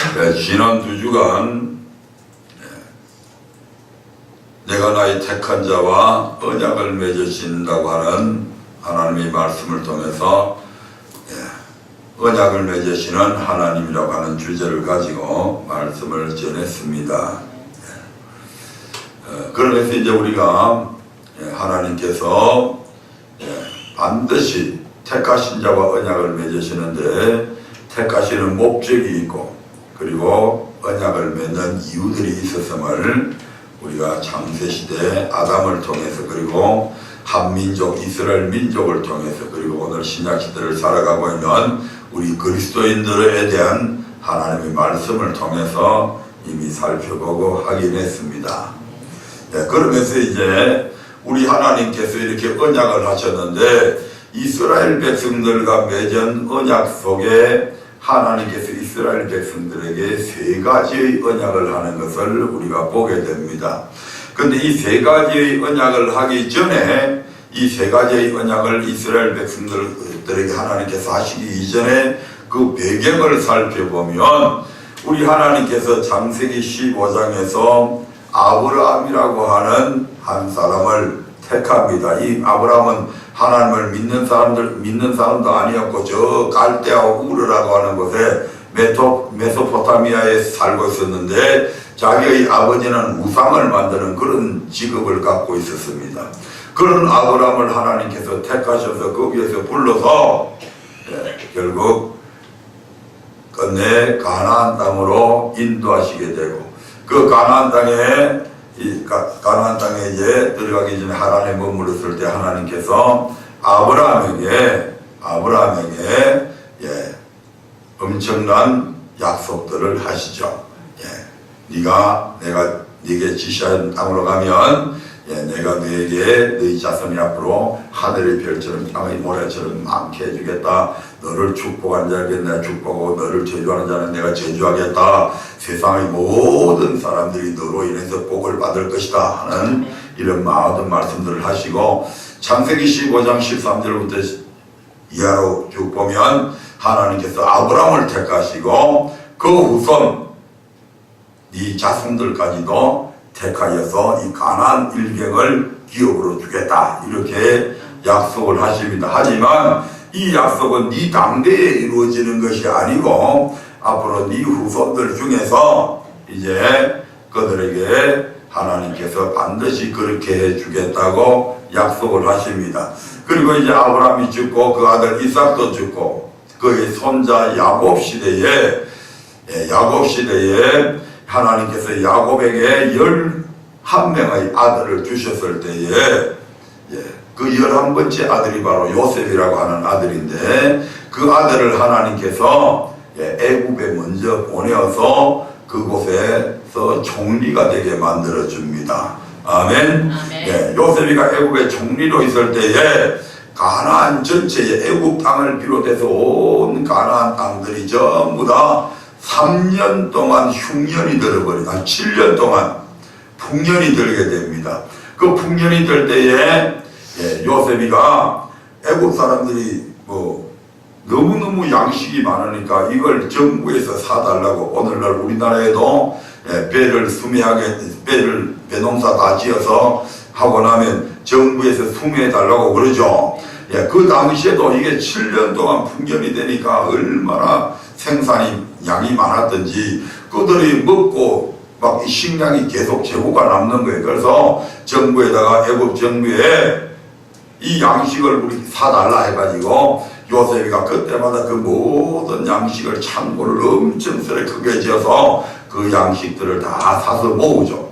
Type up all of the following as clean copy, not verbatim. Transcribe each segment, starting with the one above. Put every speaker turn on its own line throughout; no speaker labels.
지난 2주간 내가 나의 택한 자와 언약을 맺으신다고 하는 하나님의 말씀을 통해서 언약을 맺으시는 하나님이라고 하는 주제를 가지고 말씀을 전했습니다. 그러면서 이제 우리가 하나님께서 반드시 택하신 자와 언약을 맺으시는데 택하시는 목적이 있고 그리고 언약을 맺는 이유들이 있었음을 우리가 창세시대 아담을 통해서 그리고 한민족 이스라엘 민족을 통해서 그리고 오늘 신약시대를 살아가고 있는 우리 그리스도인들에 대한 하나님의 말씀을 통해서 이미 살펴보고 확인했습니다. 그러면서 이제 우리 하나님께서 이렇게 언약을 하셨는데 이스라엘 백성들과 맺은 언약 속에 하나님께서 이스라엘 백성들에게 3가지의 언약을 하는 것을 우리가 보게 됩니다. 그런데 이 3가지의 언약을 하기 전에 이 3가지의 언약을 이스라엘 백성들에게 하나님께서 하시기 이전에 그 배경을 살펴보면 우리 하나님께서 창세기 15장에서 아브라함이라고 하는 한 사람을 택합니다. 이 아브라함은 하나님을 믿는 사람도 아니었고 저 갈대아 우르라고 하는 곳에 메소포타미아에 살고 있었는데 자기의 아버지는 우상을 만드는 그런 직업을 갖고 있었습니다. 그런 아브라함을 하나님께서 택하셔서 거기에서 불러서 결국 끝내 가나안 땅으로 인도하시게 되고 그 가나안 땅에 이제 들어가기 전에 하란에 머물렀을 때 하나님께서 아브라함에게 엄청난 약속들을 하시죠. 네가 내가 네게 지시한 땅으로 가면 내가 너에게 너희 자손이 앞으로 하늘의 별처럼 땅의 모래처럼 많게 해주겠다. 너를 축복한 자에게 내가 축복하고 너를 저주하는 자는 내가 저주하겠다. 세상의 모든 사람들이 너로 인해서 복을 받을 것이다 하는 이런 모든 말씀들을 하시고 창세기 15장 13절부터 이하로 쭉 보면 하나님께서 아브라함을 택하시고 그 후손 네 자손들까지도 택하여서 이 가나안 일경을 기업으로 주겠다 이렇게 약속을 하십니다. 하지만 이 약속은 네 당대에 이루어지는 것이 아니고 앞으로 네 후손들 중에서 이제 그들에게 하나님께서 반드시 그렇게 해주겠다고 약속을 하십니다. 그리고 이제 아브라함이 죽고 그 아들 이삭도 죽고 그의 손자 야곱 시대에 하나님께서 야곱에게 11명의 아들을 주셨을 때에 그 11번째 아들이 바로 요셉이라고 하는 아들인데 그 아들을 하나님께서 애굽에 먼저 보내어서 그곳에서 총리가 되게 만들어 줍니다. 아멘. 요셉이가 애굽의 총리로 있을 때에 가나안 전체의 애굽 땅을 비롯해서 온 가나안 땅들이 전부 다 3년 동안 흉년이 들어버리다 7년 동안 풍년이 들게 됩니다. 그 풍년이 들 때에 요셉이가 애굽 사람들이 너무너무 양식이 많으니까 이걸 정부에서 사달라고 오늘날 우리나라에도 배농사 다 지어서 하고 나면 정부에서 수매해달라고 그러죠. 그 당시에도 이게 7년 동안 풍년이 되니까 얼마나 생산이 양이 많았던지 그들이 먹고 막 식량이 계속 재고가 남는 거예요. 그래서 정부에다가 애굽 정부에 이 양식을 우리 사달라 해가지고 요셉이가 그때마다 그 모든 양식을 창고를 엄청스레 크게 지어서 그 양식들을 다 사서 모으죠.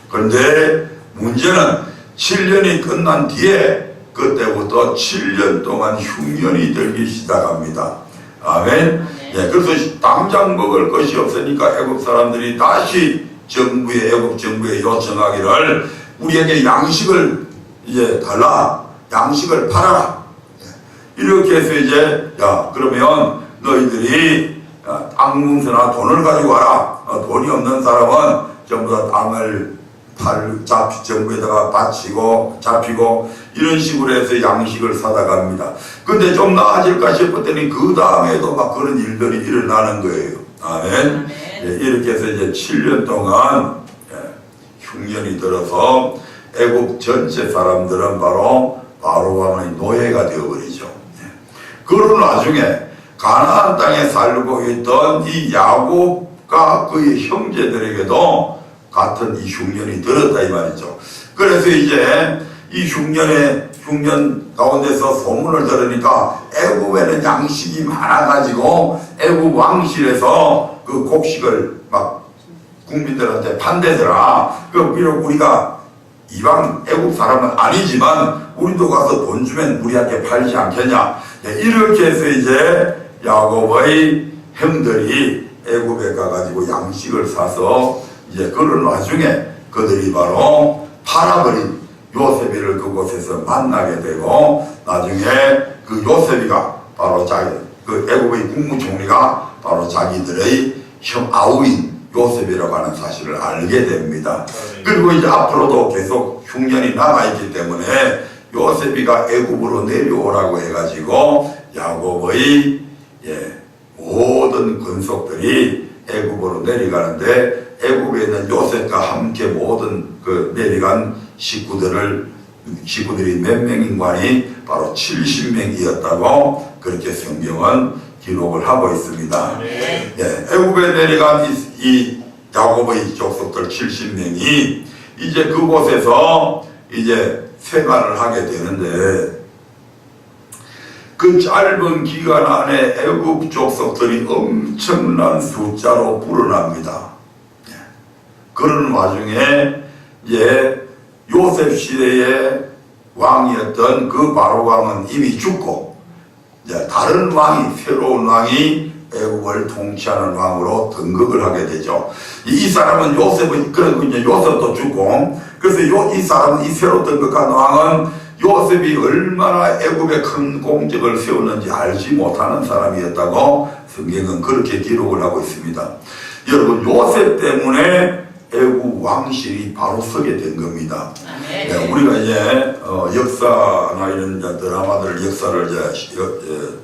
그런데 문제는 7년이 끝난 뒤에 그때부터 7년 동안 흉년이 들기 시작합니다. 아멘. 그래서 당장 먹을 것이 없으니까 애굽 사람들이 다시 애굽 정부에 요청하기를 우리에게 양식을 달라. 양식을 팔아라. 이렇게 해서 이제 그러면 너희들이 땅 문서나 돈을 가지고 와라. 돈이 없는 사람은 전부 다 땅을 정부에다가 바치고 잡히고 이런 식으로 해서 양식을 사다 갑니다. 근데 좀 나아질까 싶었더니 그 다음에도 막 그런 일들이 일어나는 거예요. 아멘. 예, 이렇게 해서 이제 7년 동안 흉년이 들어서 애국 전체 사람들은 바로 바로왕의 노예가 되어버리죠. 그런 와중에 가나안 땅에 살고 있던 이 야곱과 그의 형제들에게도 같은 이 흉년이 들었다 이 말이죠. 그래서 이제 이 흉년 가운데서 소문을 들으니까 애굽에는 양식이 많아가지고 애굽 왕실에서 그 곡식을 막 국민들한테 판대더라. 그 비록 우리가 이방 애국 사람은 아니지만 우리도 가서 돈 주면 우리한테 팔지 않겠냐. 이렇게 해서 이제 야곱의 형들이 애굽에 가가지고 양식을 사서 이제 그런 와중에 그들이 바로 팔아버린 요셉이를 그곳에서 만나게 되고 나중에 그 요셉이가 바로 그 애굽의 국무총리가 바로 자기들의 형 아우인 요셉이라고 하는 사실을 알게 됩니다. 그리고 이제 앞으로도 계속 흉년이 남아있기 때문에 요셉이가 애굽으로 내려오라고 해가지고 야곱의 모든 권속들이 애굽으로 내려가는데 애굽에 있는 요셉과 함께 모든 그 내려간 식구들이 몇 명인가니 바로 70명이었다고 그렇게 성경은 기록을 하고 있습니다. 애굽에 내려간 이 야곱의 족속들 70명이 이제 그곳에서 이제 생활을 하게 되는데 그 짧은 기간 안에 애굽 족속들이 엄청난 숫자로 불어납니다. 그런 와중에 이제 요셉 시대의 왕이었던 그 바로 왕은 이미 죽고 이제 다른 왕이 새로운 왕이 애굽을 통치하는 왕으로 등극을 하게 되죠. 이 사람은 요셉은 그리고 이제 요셉도 죽고 그래서 이 사람은 이 새로 등극한 왕은 요셉이 얼마나 애굽에 큰 공적을 세웠는지 알지 못하는 사람이었다고 성경은 그렇게 기록을 하고 있습니다. 여러분 요셉 때문에 애국 왕실이 바로 서게 된 겁니다. 네, 우리가 이제 역사나 이런 드라마들 역사를 이제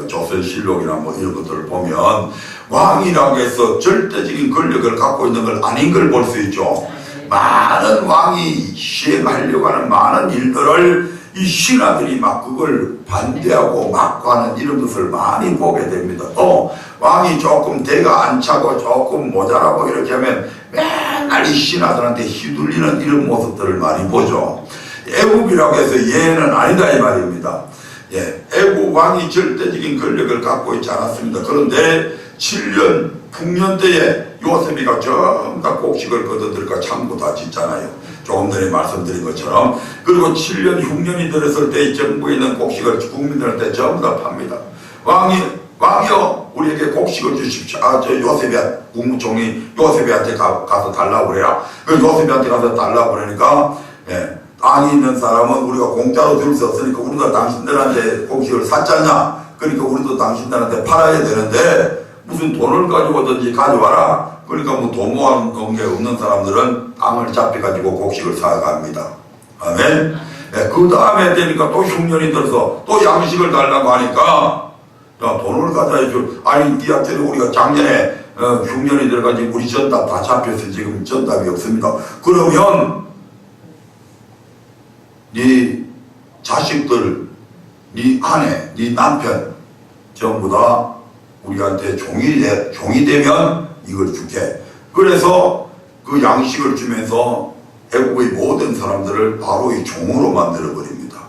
조선실록이나 뭐 이런 것들을 보면 왕이라고 해서 절대적인 권력을 갖고 있는 걸 아닌 걸 볼 수 있죠. 많은 왕이 시행하려고 하는 많은 일들을 이 신하들이 막 그걸 반대하고 막고 하는 이런 것을 많이 보게 됩니다. 또 왕이 조금 대가 안 차고 조금 모자라고 이렇게 하면 맨날 이 신하들한테 휘둘리는 이런 모습들을 많이 보죠. 애굽이라고 해서 얘는 아니다 이 말입니다. 애굽 왕이 절대적인 권력을 갖고 있지 않았습니다. 그런데 7년 풍년 때에 요셉이가 전부 다 곡식을 거둬들까 창고 다 짓잖아요. 조금 전에 말씀드린 것처럼. 그리고 7년 흉년이 들었을 때 정부에 있는 곡식을 국민들한테 전부 다 팝니다. 왕이요 우리에게 곡식을 주십시오. 저 요셉이야 국무총리 요셉이한테 가서 달라고 그래라. 그 요셉이한테 가서 달라고 그러니까 땅이 있는 사람은 우리가 공짜로 줄 수 없으니까 우리가 당신들한테 곡식을 샀잖냐. 그러니까 우리도 당신들한테 팔아야 되는데 무슨 돈을 가지고든지 가져와라. 그러니까 뭐 돈 모아놓은 게 없는 사람들은 땅을 잡혀가지고 곡식을 사갑니다. 아멘. 그 다음에 되니까 또 흉년이 들어서 또 양식을 달라고 하니까 야 돈을 가져야죠. 아니 니한테 우리가 작년에 흉년이 들어가지고 우리 전답 다 잡혀서 지금 전답이 없습니다. 그러면 네 자식들, 네 아내, 네 남편 전부 다 우리한테 종이 되면 이걸 줄게. 그래서 그 양식을 주면서 애국의 모든 사람들을 바로 이 종으로 만들어 버립니다.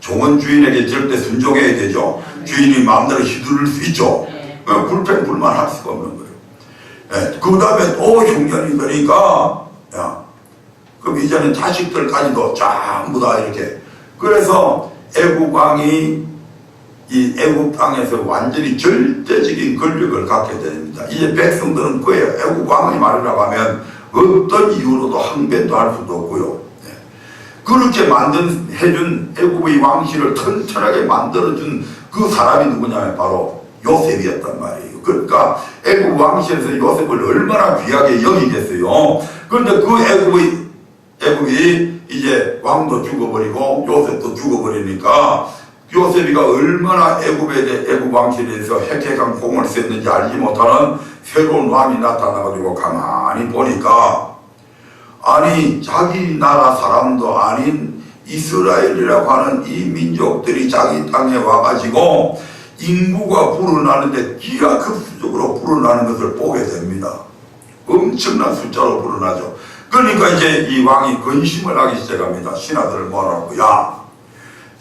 종은 주인에게 절대 순종해야 되죠. 주인이 마음대로 휘두를 수 있죠. 불평불만할 수가 없는 거예요. 그 다음에 또 흉년이 되니까 그럼 이제는 자식들까지도 전부 다 이렇게. 그래서 애국 왕이 이 애국 땅에서 완전히 절대적인 권력을 갖게 됩니다. 이제 백성들은 그예요. 애국 왕의 말이라고 하면 어떤 이유로도 항변도 할 수도 없고요. 그렇게 해준 애국의 왕실을 튼튼하게 만들어준 그 사람이 누구냐면 바로 요셉이었단 말이에요. 그러니까 애국 왕실에서 요셉을 얼마나 귀하게 여기겠어요. 그런데 그 애국이 이제 왕도 죽어버리고 요셉도 죽어버리니까 요셉이가 얼마나 애굽 왕실에 대해서 획획한 공을 썼는지 알지 못하는 새로운 왕이 나타나가지고 가만히 보니까, 아니 자기 나라 사람도 아닌 이스라엘이라고 하는 이 민족들이 자기 땅에 와가지고 인구가 불어나는데 기하급수적으로 불어나는 것을 보게 됩니다. 엄청난 숫자로 불어나죠. 그러니까 이제 이 왕이 근심을 하기 시작합니다. 신하들을 모아놓고, 야,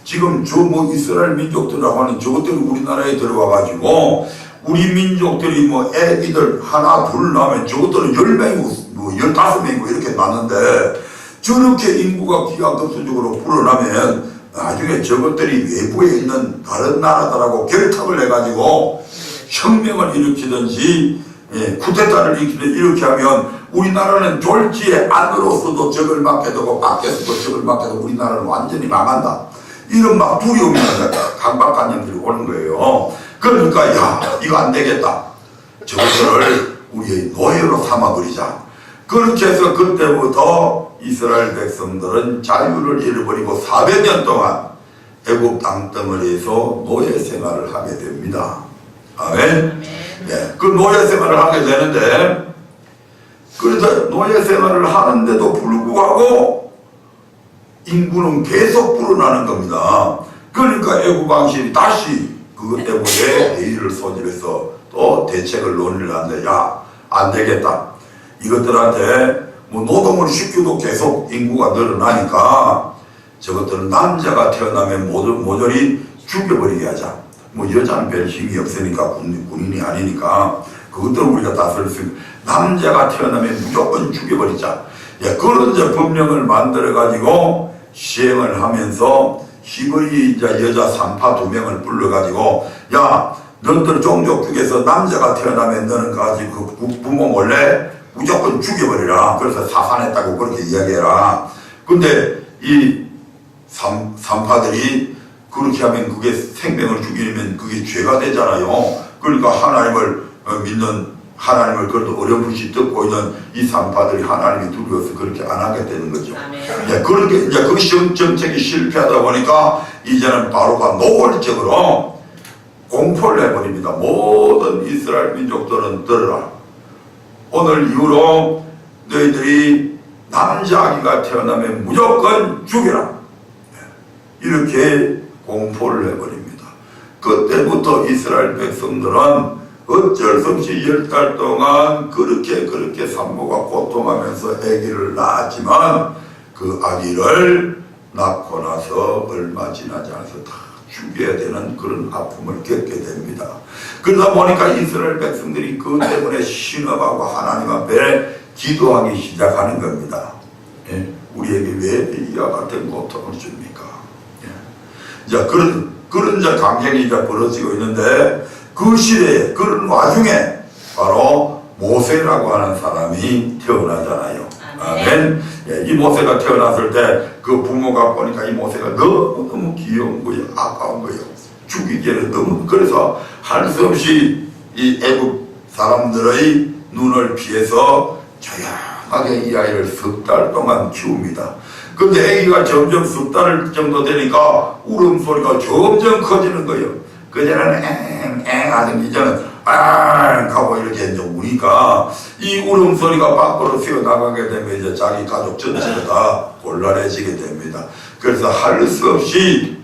지금 저 뭐 이스라엘 민족들이라고 하는 저것들이 우리나라에 들어와가지고 우리 민족들이 뭐 애기들 하나 둘 나면 저것들은 10명이고 뭐 15명이고 이렇게 났는데, 저렇게 인구가 기하급수적으로 불어나면 나중에 저것들이 외부에 있는 다른 나라들하고 결탁을 해가지고 혁명을 일으키든지 쿠데타를 일으키든지 이렇게 하면 우리나라는 졸지에 안으로서도 적을 맞게 되고 밖에서도 적을 맞게 되고 우리나라는 완전히 망한다. 이런 막 두려움이 강박관념들이 오는 거예요. 그러니까 야, 이거 안 되겠다. 저것들을 우리의 노예로 삼아버리자. 그렇게 해서 그때부터 이스라엘 백성들은 자유를 잃어버리고 400년 동안 애굽 땅덩어리에서 노예 생활을 하게 됩니다. 아멘. 네, 그 노예 생활을 하게 되는데, 그래서 노예 생활을 하는데도 불구하고 인구는 계속 불어나는 겁니다. 그러니까 애굽 왕실이 다시 그것 때문에 회의를 소집해서 또 대책을 논의를 하는데, 야, 안 되겠다. 이것들한테 뭐 노동을 시켜도 계속 인구가 늘어나니까 저것들은 남자가 태어나면 모조리 죽여버리게 하자. 뭐 여자는 별 힘이 없으니까 군인이 아니니까 그것들은 우리가 다스릴 수 있는, 남자가 태어나면 무조건 죽여버리자. 예, 그런 이제 법령을 만들어 가지고 시행을 하면서 히브리 여자 산파 2명을 불러 가지고, 야, 너희들 종족 중에서 남자가 태어나면 너는 가지고 그 부모 몰래 무조건 죽여버리라. 그래서 사산했다고 그렇게 이야기해라. 근데 이 산파들이 그렇게 하면 그게 생명을 죽이면 그게 죄가 되잖아요. 그러니까 하나님을 믿는, 하나님을 그래도 어렴풋이 듣고 있는 이 산파들이 하나님이 두려워서 그렇게 안 하게 되는 거죠. 네, 그렇게 이제 그 정책이 실패하다 보니까 이제는 바로가 노골적으로 공포를 해버립니다. 모든 이스라엘 민족들은 들으라. 오늘 이후로 너희들이 남자아기가 태어나면 무조건 죽여라. 이렇게 공포를 해버립니다. 그때부터 이스라엘 백성들은 어쩔 수 없이 10달 동안 그렇게 산모가 고통하면서 아기를 낳았지만 그 아기를 낳고 나서 얼마 지나지 않아서 다 죽여야 되는 그런 아픔을 겪게 됩니다. 그러다 보니까 이스라엘 백성들이 그 때문에 신음하고 하나님 앞에 기도하기 시작하는 겁니다. 예? 우리에게 왜 이와 같은 고통을 줍니까? 예. 자, 그런 이제 강경이 이제 벌어지고 있는데, 그 시대에, 그런 와중에 바로 모세라고 하는 사람이 태어나잖아요. 아멘. 예, 이 모세가 태어났을 때 그 부모가 보니까 이 모세가 너무너무 귀여운 거예요. 아까운 거예요. 죽이기에는 너무, 그래서 할 수 없이 이 애굽 사람들의 눈을 피해서 조용하게 이 아이를 10달 동안 키웁니다. 근데 아기가 점점 10달 정도 되니까 울음소리가 점점 커지는 거예요. 그전에는 엥 하던 이제는 앙 하고 이렇게 이제 우니까 이 울음소리가 밖으로 새어나가게 되면 이제 자기 가족 전체가 다 곤란해지게 됩니다. 그래서 할 수 없이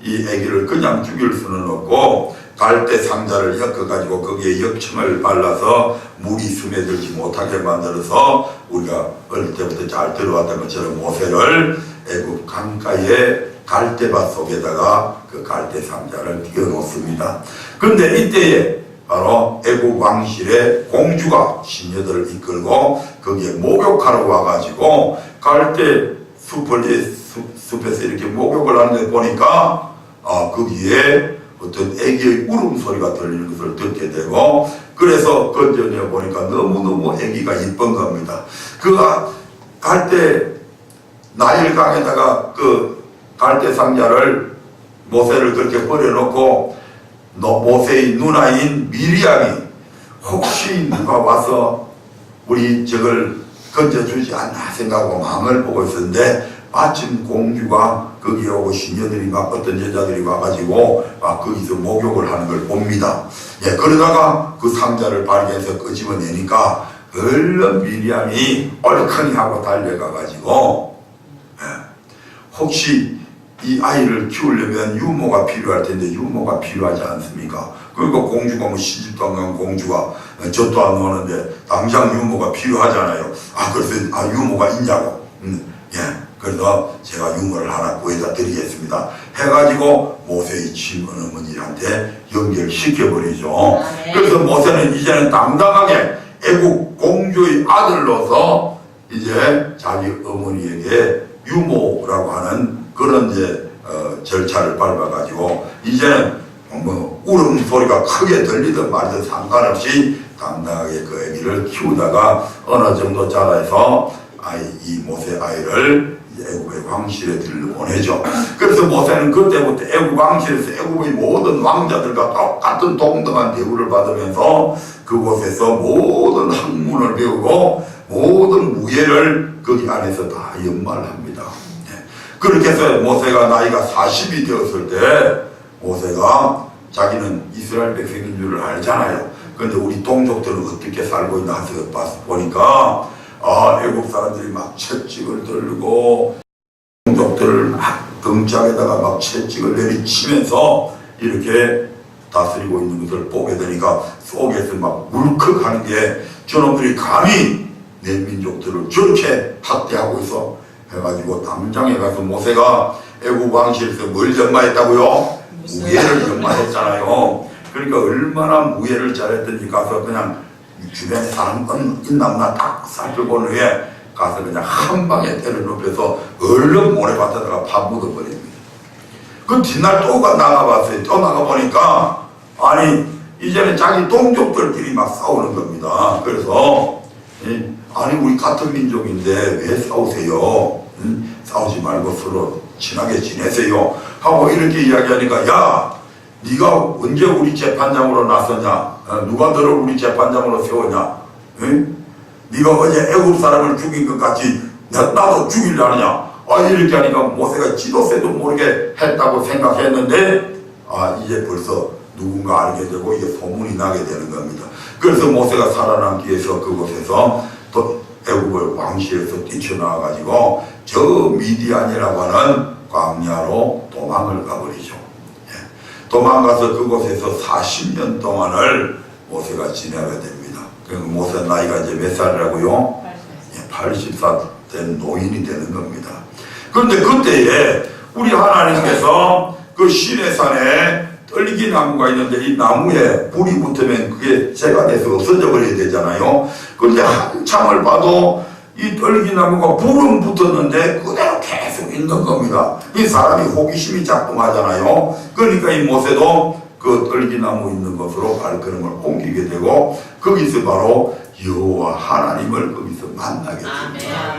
이 아기를 그냥 죽일 수는 없고 갈대 상자를 엮어가지고 거기에 역청을 발라서 물이 스며들지 못하게 만들어서 우리가 어릴 때부터 잘 들어왔던 것처럼 모세를 애굽 강가에 갈대밭 속에다가 그 갈대 상자를 띄워놓습니다. 근데 이때에 바로 애굽 왕실의 공주가 신녀들을 이끌고 거기에 목욕하러 와가지고 갈대 숲에서 이렇게 목욕을 하는데 보니까 거기에 어떤 애기의 울음소리가 들리는 것을 듣게 되고, 그래서 건져내 보니까 너무너무 애기가 이쁜 겁니다. 그 갈대 나일강에다가 그 갈대 상자를 모세를 그렇게 버려놓고 모세의 누나인 미리암이 혹시 누가 와서 우리 저걸 건져주지 않나 생각하고 망을 보고 있었는데 마침 공주가 거기에 오고 시녀들이 막 어떤 여자들이 와가지고 막 거기서 목욕을 하는 걸 봅니다. 예, 그러다가 그 상자를 발견해서 끄집어내니까 얼른 미리암이 얼큰이 하고 달려가가지고 예, 혹시 이 아이를 키우려면 유모가 필요할 텐데 유모가 필요하지 않습니까? 그러니까 공주가 뭐 시집도 안 간 공주가 젖도 안 노는데 당장 유모가 필요하잖아요. 그래서 유모가 있냐고. 예, 그래서 제가 유모를 하나 구해다 드리겠습니다. 해가지고 모세의 친어머니한테 연결시켜버리죠. 그래서 모세는 이제는 당당하게 애국 공주의 아들로서 이제 자기 어머니에게 유모라고 하는 그런 이제 절차를 밟아가지고 이제는 뭐 울음소리가 크게 들리든 말든 상관없이 당당하게 그 아기를 키우다가 어느 정도 자라서 이 모세 아이를 애국의 왕실에 들여보내죠. 그래서 모세는 그때부터 애국 왕실에서 애국의 모든 왕자들과 똑같은 동등한 대우를 받으면서 그곳에서 모든 학문을 배우고 모든 무예를 거기 안에서 다 연말합니다. 그렇게 해서 모세가 나이가 40이 되었을 때 모세가 자기는 이스라엘 백성인 줄을 알잖아요. 그런데 우리 동족들은 어떻게 살고 있나 해서 보니까 애국 사람들이 막 채찍을 들고 동족들을 막 등짝에다가 막 채찍을 내리치면서 이렇게 다스리고 있는 것을 보게 되니까 속에서 막 울컥하는 게 저놈들이 감히 내 민족들을 저렇게 학대하고 있어 해가지고 당장에 가서 모세가 애국 왕실에서 뭘 연마했다고요? 무예를 연마했잖아요. 그러니까 얼마나 무예를 잘했든지 가서 그냥 주변에 사람 있나 없나 딱 살펴본 후에 가서 그냥 한 방에 때를 눕혀서 얼른 모래밭에다가 파 묻어버립니다. 그 뒷날 또 나가봤어요. 또 나가보니까 아니 이제는 자기 동족들끼리 막 싸우는 겁니다. 그래서 아니 우리 같은 민족인데 왜 싸우세요? 싸우지 말고 서로 친하게 지내세요 하고 이렇게 이야기하니까 야 네가 언제 우리 재판장으로 나섰냐? 누가 너를 우리 재판장으로 세웠냐? 네가 어제 애국 사람을 죽인 것 같이 나도 죽이려느냐? 이렇게 하니까 모세가 지도새도 모르게 했다고 생각했는데 이제 벌써 누군가 알게 되고 이게 소문이 나게 되는 겁니다. 그래서 모세가 살아남기 위해서 그곳에서 또 애국의 왕실에서 뛰쳐나와가지고 저 미디안이라고 하는 광야로 도망을 가버리죠. 도망가서 그곳에서 40년 동안을 모세가 지내게 됩니다. 그러니까 모세 나이가 이제 몇 살이라고요? 80살 된 노인이 되는 겁니다. 그런데 그때에 우리 하나님께서 그 시내산에 떨기나무가 있는데 이 나무에 불이 붙으면 그게 재가 돼서 없어져 버려야 되잖아요. 그런데 한참을 봐도 이 떨기나무가 불은 붙었는데 그대로 계속 있는 겁니다. 이 사람이 호기심이 작동하잖아요. 그러니까 이 모세도 그 떨기나무 있는 곳으로 발걸음을 옮기게 되고 거기서 바로 여호와 하나님을 거기서 만나게 됩니다.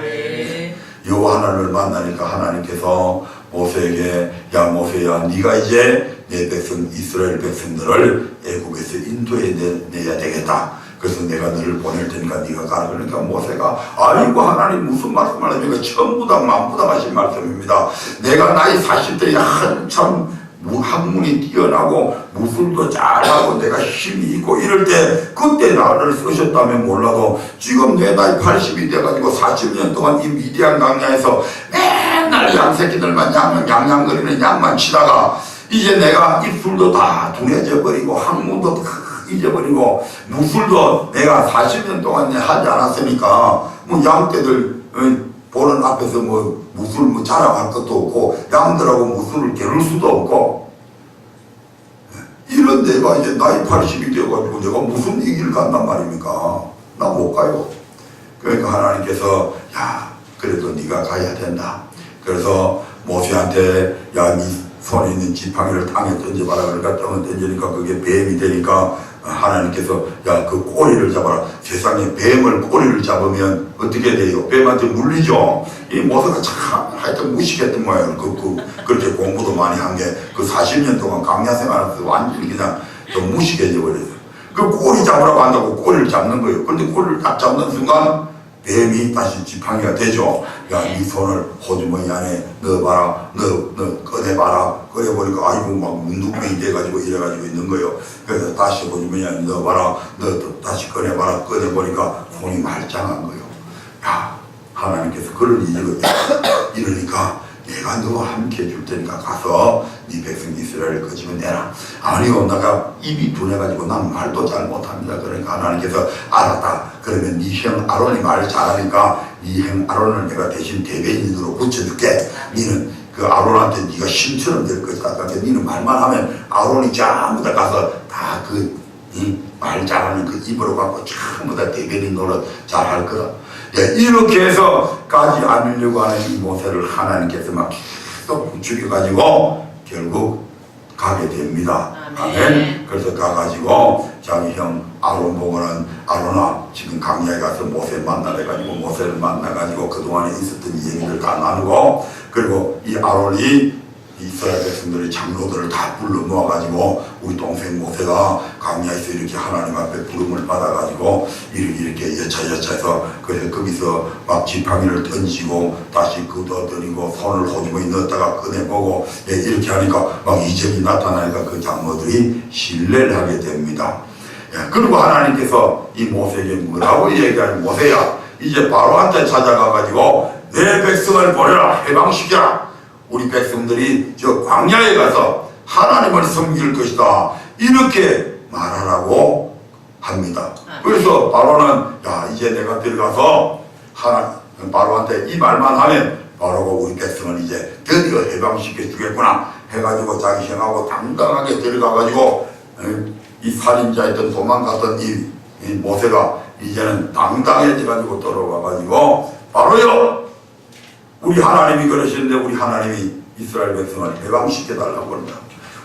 여호와 하나님을 만나니까 하나님께서 모세에게 야 모세야 네가 이제 내 백성 이스라엘 백성들을 애국에서 인도해내야 되겠다. 그래서 내가 너를 보낼 테니까 네가 가라. 그러니까 모세가 아이고 하나님 무슨 말씀을 하십니까? 전부당 만부당하신 말씀입니다. 내가 나이 40대에 한참 학문이 뛰어나고 무술도 잘하고 내가 힘이 있고 이럴 때 그때 나를 쓰셨다면 몰라도 지금 내 나이 80이 돼가지고 40년 동안 이 미디안 강야에서 맨날 양새끼들만 양양거리는 양만 치다가 이제 내가 입술도 다 둔해져 버리고 학문도 다 잊어버리고 무술도 내가 40년 동안 하지 않았으니까 뭐 양떼들 보는 앞에서 뭐 무술 뭐 자랑할 것도 없고 양들하고 무술을 겨룰 수도 없고 이런 내가 이제 나이 80이 되어가지고 내가 무슨 얘기를 간단 말입니까? 나 못 가요. 그러니까 하나님께서 야 그래도 네가 가야 된다. 그래서 모세한테 야 네 손에 있는 지팡이를 땅에 던져봐라. 그러니까 땅에 던지니까 그게 뱀이 되니까 하나님께서 야 그 꼬리를 잡아라. 세상에 뱀을 꼬리를 잡으면 어떻게 돼요? 뱀한테 물리죠. 이 모세가 참 하여튼 무식했던 모양이에요. 그렇게 공부도 많이 한 게 그 40년 동안 강야 생활하면서 완전히 그냥 좀 무식해져 버렸어요. 그 꼬리 잡으라고 한다고 꼬리를 잡는 거예요. 근데 꼬리를 딱 잡는 순간 뱀이 다시 지팡이가 되죠. 야, 이 손을 호주머니 안에 넣어봐라, 꺼내봐라. 꺼내보니까 아이고 막 문둥병이 돼가지고 이래가지고 있는 거예요. 그래서 다시 호주머니 안에 넣어봐라, 다시 꺼내봐라. 꺼내보니까 손이 말짱한 거예요. 야, 하나님께서 그런 일을 이러니까 내가 너와 함께 해줄 테니까 가서 네 백성 이스라엘을 거지면 내라. 아니요, 내가 입이 둔해가지고 난 말도 잘 못합니다. 그러니까 하나님께서 알았다. 그러면 네 형 아론이 말을 잘하니까 네 형 아론을 내가 대신 대변인으로 붙여줄게. 너는 그 아론한테 네가 신처럼 될 것이다. 그러니까 너는 말만 하면 아론이 전부 다 가서 다 그 말 잘하는 그 입으로 갖고 전부 다 대변인 노릇 잘할 거다. 예, 이렇게 해서 까지 안으려고 하는 이 모세를 하나님께서 막 계속 부추겨가지고 결국 가게 됩니다. 아멘. 그래서 가가지고 자기 형 아론 보고는 아론아 지금 강야에 가서 모세 만나래 가지고 모세를 만나가지고 그동안에 있었던 얘기를 다 나누고 그리고 이 아론이 이스라엘 백성들의 장로들을 다 불러 모아가지고 우리 동생 모세가 강야에서 이렇게 하나님 앞에 부름을 받아가지고 이렇게 여차여차해서 그래서 거기서 막 지팡이를 던지고 다시 걷어들이고 손을 호주머니 넣었다가 꺼내보고 예, 이렇게 하니까 막 이적이 나타나니까 그 장로들이 신뢰를 하게 됩니다. 예, 그리고 하나님께서 이 모세에게 뭐라고 얘기하는 모세야 이제 바로한테 찾아가가지고 내 백성을 보내라 해방시켜라. 우리 백성들이 저 광야에 가서 하나님을 섬길 것이다. 이렇게 말하라고 합니다. 그래서 바로는 야 이제 내가 들어가서 바로한테 이 말만 하면 바로가 우리 백성을 이제 드디어 해방시켜 주겠구나 해가지고 자기 형하고 당당하게 들어가가지고 이 살인자였던 도망갔던 이 모세가 이제는 당당해져가지고 돌아와가지고 바로요 우리 하나님이 그러시는데 우리 하나님이 이스라엘 백성을 해방시켜달라고 합니다.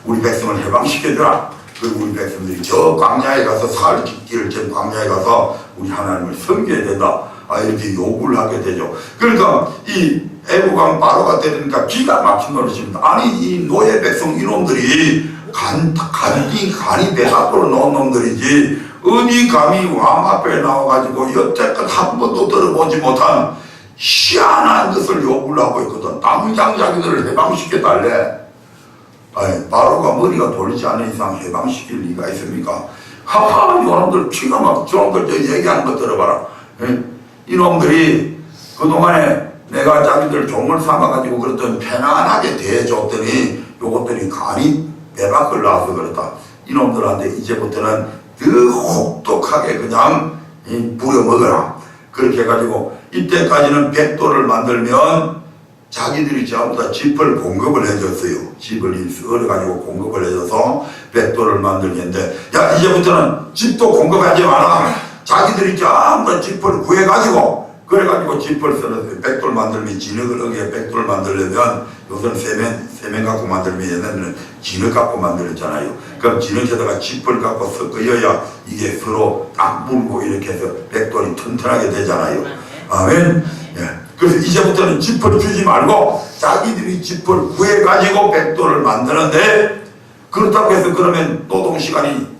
우리 백성을 해방시켜주라. 그리고 우리 백성들이 저 광야에 가서 살 길을 전 광야에 가서 우리 하나님을 섬겨야 된다. 이렇게 요구를 하게 되죠. 그러니까 이 애국왕 바로가 되니까 기가 막힌 노릇입니다. 아니 이 노예 백성 이놈들이 간이 배 밖으로 놓은 놈들이지 어디 감히 왕 앞에 나와가지고 여태껏 한 번도 들어보지 못한 희한한 것을 요구를 하고 있거든. 당장 자기들을 해방시켜달래. 바로가 머리가 돌리지 않은 이상 해방시킬 리가 있습니까? 하하 이놈들 피가 막 저놈들 저 얘기하는 거 들어봐라. 이놈들이 그동안에 내가 자기들 종을 삼아가지고 그랬더니 편안하게 대해줬더니 요것들이 간이 배 밖을 나와서 그렇다. 이놈들한테 이제부터는 더 혹독하게 그냥 부려먹어라. 그렇게 해가지고 이때까지는 백도를 만들면 자기들이 전부 다 짚을 공급을 해줬어요. 짚을 썰어가지고 공급을 해줘서 백도를 만들겠는데 야 이제부터는 짚도 공급하지 마라. 자기들이 전부 다 짚을 구해가지고 그래가지고 짚을 썰어서 백도를 만들면 진흙을 어기에 백도를 만들려면 요새는 세면 갖고 만들면 얘네들은 진흙 갖고 만들었잖아요. 그럼 진흙에다가 짚을 갖고 섞어야 이게 서로 딱 물고 이렇게 해서 백돌이 튼튼하게 되잖아요. 아멘. 예. 그래서 이제부터는 짚을 주지 말고 자기들이 짚을 구해가지고 백돌을 만드는데 그렇다고 해서 그러면 노동시간이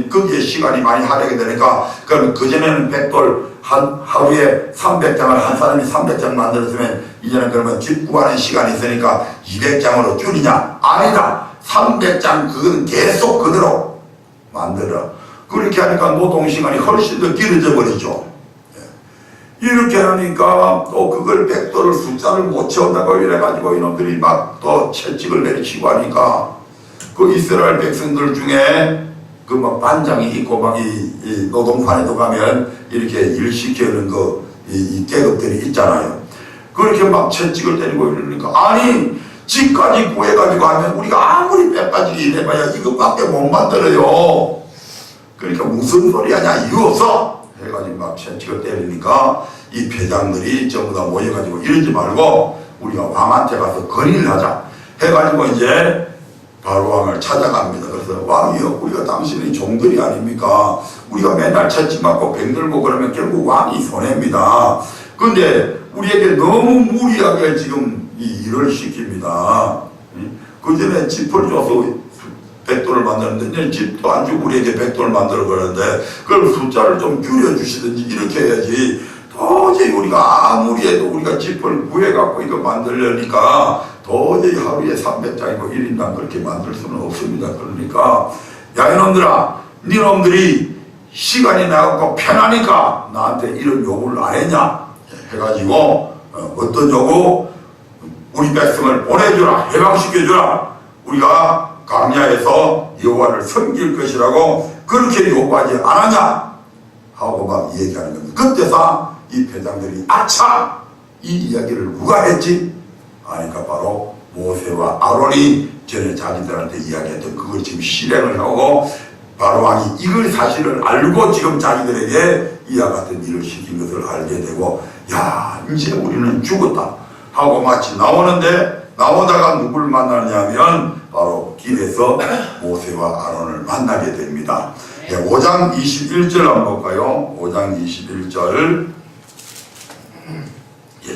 거기에 시간이 많이 할애게 되니까 그럼 그전에는 백돌 하루에 300장을 한 사람이 300장 만들었으면 이제는 그러면 집 구하는 시간이 있으니까 200장으로 줄이냐? 아니다. 300장 그건 계속 그대로 만들어. 그렇게 하니까 노동시간이 훨씬 더 길어져 버리죠. 이렇게 하니까 또 그걸 백도를 숫자를 못 채운다고 이래가지고 이놈들이 막 또 채찍을 내리치고 하니까 그 이스라엘 백성들 중에 그 막 반장이 있고 막 이 노동판에도 가면 이렇게 일 시키는 이 계급들이 있잖아요. 그렇게 막 채찍을 때리고 이러니까 아니 집까지 구해가지고 하면 우리가 아무리 빼빠지게 일해봐야 이것밖에 못 만들어요. 그러니까 무슨 소리 하냐 이유 없어 해가지고 막 채찍을 때리니까 이 패장들이 전부 다 모여가지고 이러지 말고 우리가 왕한테 가서 건의를 하자 해가지고 이제 바로왕을 찾아갑니다. 그래서 왕이요 우리가 당신의 종들이 아닙니까? 우리가 맨날 채찍 맞고 병들고 그러면 결국 왕이 손해입니다. 근데 우리에게 너무 무리하게 지금 이 일을 시킵니다. 그 전에 짚을 줘서 백도를 만드는데 집도 안 주고 우리에게 백도를 만들어 그러는데 그걸 숫자를 좀 줄여주시든지 이렇게 해야지 도저히 우리가 아무리 해도 우리가 짚을 구해갖고 이거 만들려니까 도저히 하루에 300장이고 1인당 그렇게 만들 수는 없습니다. 그러니까 야 이놈들아, 니놈들이 시간이 나갖고 편하니까 나한테 이런 요구를 안 했냐 해가지고 어떤 요구? 우리 백성을 보내주라, 해방시켜주라, 우리가 광야에서 여호와를 섬길 것이라고 그렇게 요구하지 않았냐 하고 막 얘기하는 겁니다. 그때서 이 패장들이 아차! 이 이야기를 누가 했지? 하니까 바로 모세와 아론이 전에 자기들한테 이야기했던 그걸 지금 실행을 하고 바로 왕이 이걸 사실을 알고 지금 자기들에게 이와 같은 일을 시킨 것을 알게 되고 야 이제 우리는 죽었다 하고 마치 나오는데 나오다가 누구를 만나냐면 바로 길에서 모세와 아론을 만나게 됩니다. 네, 5장 21절 한번 볼까요? 5장 21절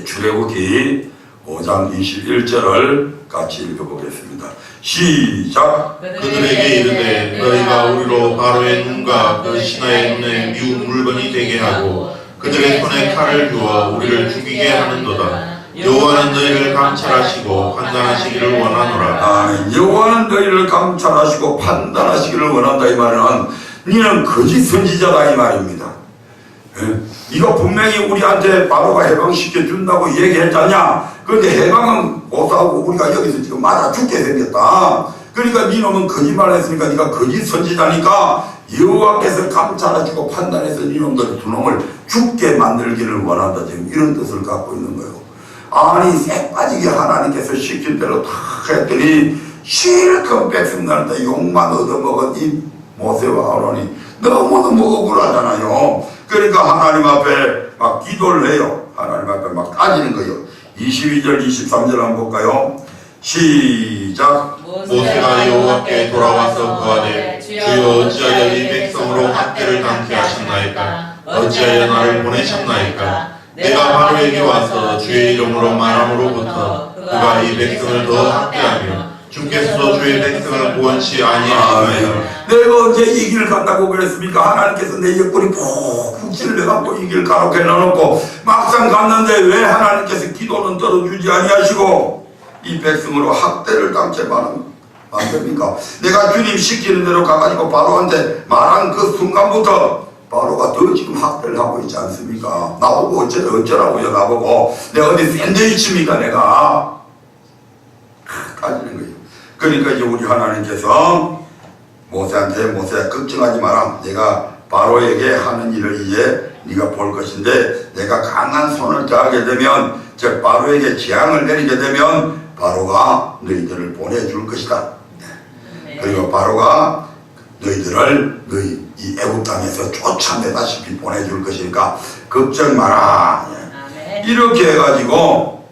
출애굽기 5장 21절을 같이 읽어보겠습니다. 시작.
그들에게 이르되 너희가 우리로 바로의 눈과 그 신하의 눈에 미운 물건이 되게 하고 그들의 손에 칼을 주어 우리를 죽이게 하는도다. 여호와는 너희를 감찰하시고 판단하시기를 원하노라.
아멘. 여호와는 너희를 감찰하시고 판단하시기를 원한다. 이 말은 너는 거짓 선지자다 이 말입니다. 이거 분명히 우리한테 바로가 해방시켜 준다고 얘기했잖냐. 그런데 해방은 못하고 우리가 여기서 지금 맞아 죽게 생겼다. 그러니까 니놈은 거짓말 했으니까 니가 거짓 선지자니까 여호와께서 감찰하시고 판단해서 니놈들 두 놈을 죽게 만들기를 원한다. 지금 이런 뜻을 갖고 있는 거예요. 아니 새 빠지게 하나님께서 시킨 대로 다 했더니 실컷 백성들한테 욕만 얻어먹은 이 모세와 아론이 너무너무 억울하잖아요. 그러니까 하나님 앞에 막 기도를 해요. 하나님 앞에 막 따지는 거예요. 22절 23절 한번 볼까요? 시작.
모세가 여호와께 돌아와서 구하되 주여 어찌하여 이 백성으로 학대를 당케 하셨나이까? 어찌하여 나를 보내셨나이까? 내가 바로에게 와서 주의 이름으로 말함으로부터 그가 이 백성을 더 학대하며 주께서 주의 백성을 구원치 아니하시나이까?
내가 언제 이 길 간다고 그랬습니까? 하나님께서 내 옆구리 푹 찔러갖고 이 길 가로게 넣어놓고 막상 갔는데 왜 하나님께서 기도는 들어주지 아니하시고 이 백성으로 학대를 당케 만듭니까? 내가 주님 시키는 대로 가가지고 바로한테 말한 그 순간부터 바로가 더 지금 학대를 하고 있지 않습니까? 나보고 어쩌라고요 나보고 내가 어디 샌드위치입니까 내가? 따지는 거예요. 그러니까 이제 우리 하나님께서 모세한테 모세야 걱정하지 마라. 내가 바로에게 하는 일을 이제 네가 볼 것인데 내가 강한 손을 더하게 되면 즉 바로에게 재앙을 내리게 되면 바로가 너희들을 보내줄 것이다. 그리고 바로가 너희들을 너희 이 애굽 땅에서 쫓아내다시피 보내줄 것이니까 걱정 마라. 이렇게 해가지고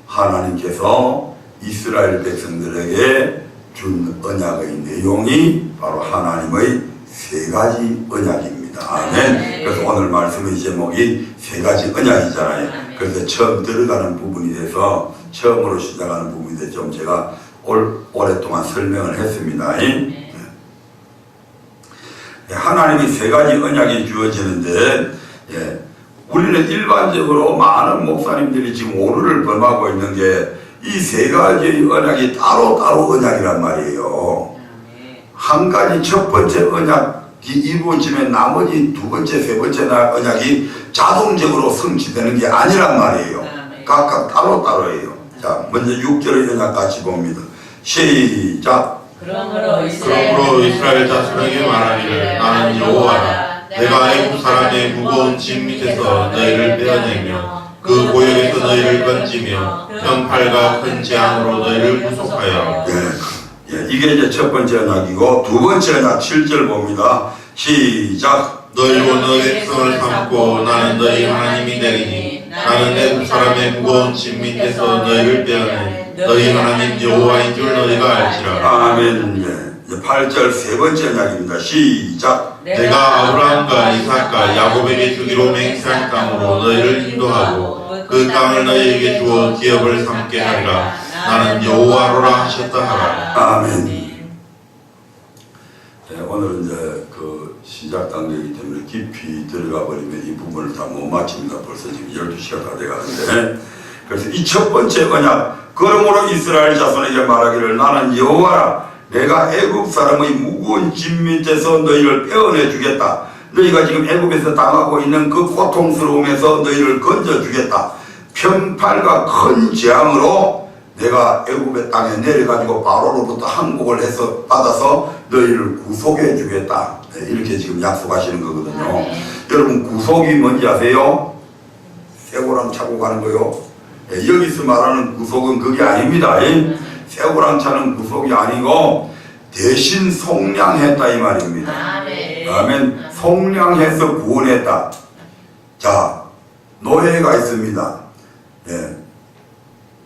하나님께서 이스라엘 백성들에게 준 언약의 내용이 바로 하나님의 세 가지 언약입니다. 아멘. 그래서 오늘 말씀의 제목이 세 가지 언약이잖아요. 그래서 처음 들어가는 부분이 돼서 처음으로 시작하는 부분이 돼서 좀 제가 오랫동안 설명을 했습니다. 하나님이 세 가지 언약이 주어지는데 우리는 일반적으로 많은 목사님들이 지금 오류를 범하고 있는 게 이 세 가지 언약이 따로따로 언약이란 말이에요. 한 가지 첫 번째 언약이 이루어지면 나머지 두 번째, 세 번째 언약이 자동적으로 성취되는 게 아니란 말이에요. 각각 따로따로예요. 자, 먼저 6절의 언약 같이 봅니다. 시작.
그러므로 이스라엘 자손에게 말하기를 나는 여호와라. 내가 애굽 사람의 무거운 짐 밑에서 너희를 빼어내며 그 고역에서 너희를 건지며 편팔과 큰 재앙으로 너희를 구속하여.
이게 이제 첫 번째 언약이고 두 번째 언약 7절 봅니다. 시작.
너희로 너희 백성을 삼고 나는 너희 하나님이 되리니 나는 애굽 사람의 무거운 짐 밑에서 너희를 빼어내 너희 하나님 여호와인 줄 너희가 알지라.
아멘. 8절 세 번째 언약입니다. 시작.
내가 아브라함과 이삭과 야곱에게 주기로 맹세한 땅으로 너희를 인도하고 그 땅을 너희에게 주어 기업을 삼게 하리라. 나는 여호와로라 하셨다 하라.
아멘. 오늘은 이제 그 시작 단계이기 때문에 깊이 들어가 버리면 이 부분을 다 못 마칩니다. 벌써 지금 12시가 다 돼가는데, 그래서 이 첫 번째 언약, 그러므로 이스라엘 자손에게 말하기를 나는 여호와라. 내가 애굽 사람의 무거운 짐 밑에서 너희를 빼어내 주겠다. 너희가 지금 애굽에서 당하고 있는 그 고통스러움에서 너희를 건져주겠다. 편팔과 큰 재앙으로 내가 애굽의 땅에 내려가지고 바로로부터 항복을 해서 받아서 너희를 구속해 주겠다. 네, 이렇게 지금 약속하시는 거거든요. 여러분, 구속이 뭔지 아세요? 쇠고랑 차고 가는 거요. 네, 여기서 말하는 구속은 그게 아닙니다. 쇠고랑 차는 구속이 아니고 대신 속량했다 이 말입니다. 아멘. 속량해서 구원했다. 자, 노예가 있습니다. 예.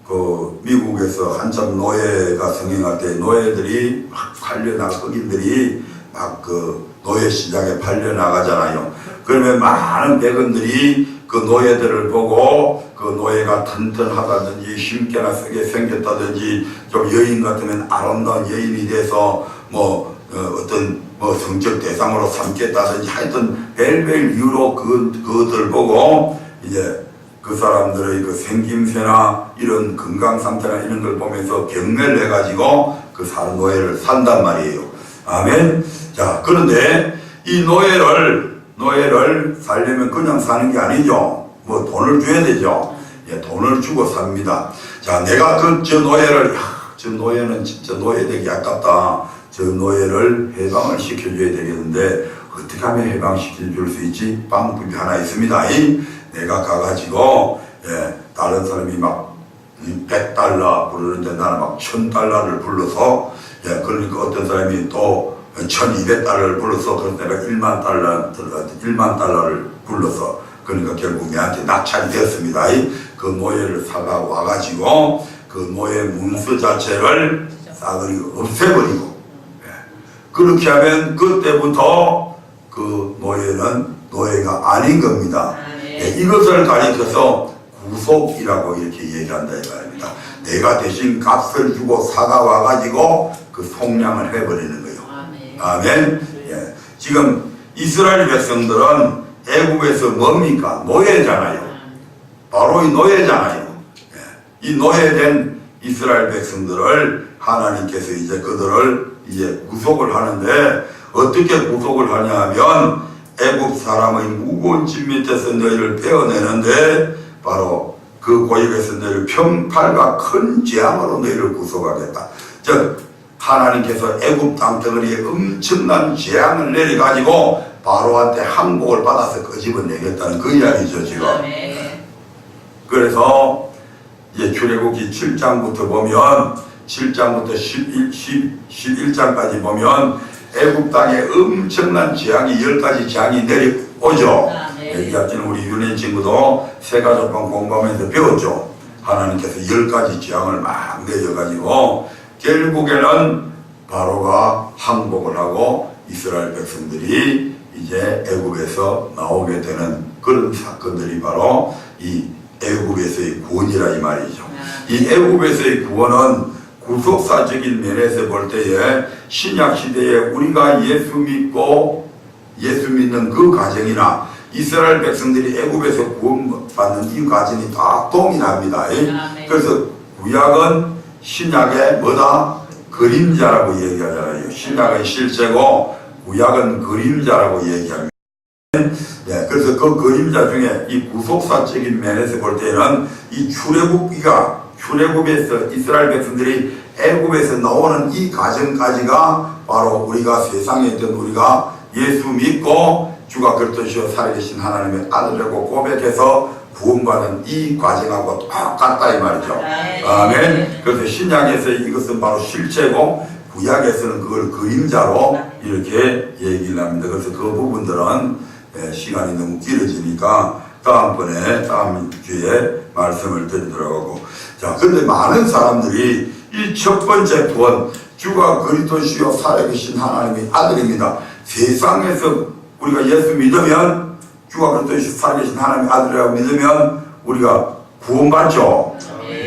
그 미국에서 한참 노예가 성행할 때 노예들이 막 팔려나가, 흑인들이 막 그 노예 시장에 팔려나가잖아요. 그러면 많은 백인들이 그 노예들을 보고 그 노예가 튼튼하다든지 힘께나 세게 생겼다든지 좀 여인 같으면 아름다운 여인이 돼서 뭐 어떤 뭐 성적 대상으로 삼겠다든지 하여튼 별별 이유로 그것들 보고 이제 그 사람들의 그 생김새나 이런 건강 상태나 이런 걸 보면서 경매를 해가지고 그 사는 노예를 산단 말이에요. 아멘. 자, 그런데 이 노예를 살려면 그냥 사는 게 아니죠. 뭐 돈을 줘야 되죠. 예, 돈을 주고 삽니다. 자, 내가 저 노예를, 저 노예는 진짜 노예 되기 아깝다. 저 노예를 해방을 시켜줘야 되겠는데 어떻게 하면 해방시켜줄 수 있지? 방법이 하나 있습니다. 내가 가가지고 다른 사람이 막 100달러 부르는데 나는 막 1000달러를 불러서 그러니까 어떤 사람이 또 1200달러를 불러서 그래서 내가 1만 달러를 불러서 그러니까 결국 내한테 낙찰이 되었습니다. 그 노예를 사가 와가지고 그 노예 문서 자체를 싸그리 없애버리고 그렇게 하면 그때부터 그 노예는 노예가 아닌 겁니다. 이것을 가리켜서 구속이라고 이렇게 얘기한다 이 말입니다. 내가 대신 값을 주고 사가 와가지고 그 속량을 해버리는 거예요. 아멘. 예. 지금 이스라엘 백성들은 애굽에서 뭡니까? 노예잖아요. 바로 이 노예잖아요. 예. 이 노예된 이스라엘 백성들을 하나님께서 이제 그들을 이제 구속을 하는데 어떻게 구속을 하냐 하면 애굽 사람의 무거운 짐 밑에서 너희를 빼어내는데 바로 그 고역에서 너희를 편팔과 큰 재앙으로 너희를 구속하겠다. 즉 하나님께서 애굽 땅덩어리에 엄청난 재앙을 내려가지고 바로한테 항복을 받아서 끄집어내겠다는 그 이야기죠 지금. 그래서 이제 출애굽기 7장부터 보면 7장부터 11장까지 보면 애굽 땅에 엄청난 재앙이 10가지 재앙이 내려오죠. 이 앞전에 우리 유년 친구도 세가족방 공부하면서 배웠죠. 하나님께서 10가지 재앙을 막 내려가지고 결국에는 바로가 항복을 하고 이스라엘 백성들이 이제 애굽에서 나오게 되는 그런 사건들이 바로 이 애굽에서의 구원이라 이 말이죠. 이 애굽에서의 구원은 구속사적인 면에서 볼 때에 신약 시대에 우리가 예수 믿는 그 과정이나 이스라엘 백성들이 애굽에서 구원받는 이 과정이 다 동일합니다. 그래서 구약은 신약의 뭐다? 그림자라고 얘기하잖아요. 신약은 실제고 구약은 그림자라고 얘기합니다. 네, 그래서 그 그림자 중에 이 구속사적인 면에서 볼 때는 이 출애굽에서 이스라엘 백성들이 애굽에서 나오는 이 과정까지가 바로 우리가 세상에 있던 우리가 예수 믿고 주가 그리스도시요 살아계신 하나님의 아들이라고 고백해서 구원받은 이 과정하고 똑같다 이 말이죠. 아멘. 그래서 신약에서 이것은 바로 실체고 구약에서는 그걸 그림자로 이렇게 얘기를 합니다. 그래서 그 부분들은 시간이 너무 길어지니까 다음 주에 말씀을 드리도록 하고. 자, 근데 많은 사람들이 이 첫 번째 구원, 주가 그리스도시요 살아계신 하나님의 아들입니다. 세상에서 우리가 예수 믿으면 주가 그리스도시요 살아계신 하나님의 아들이라고 믿으면 우리가 구원받죠.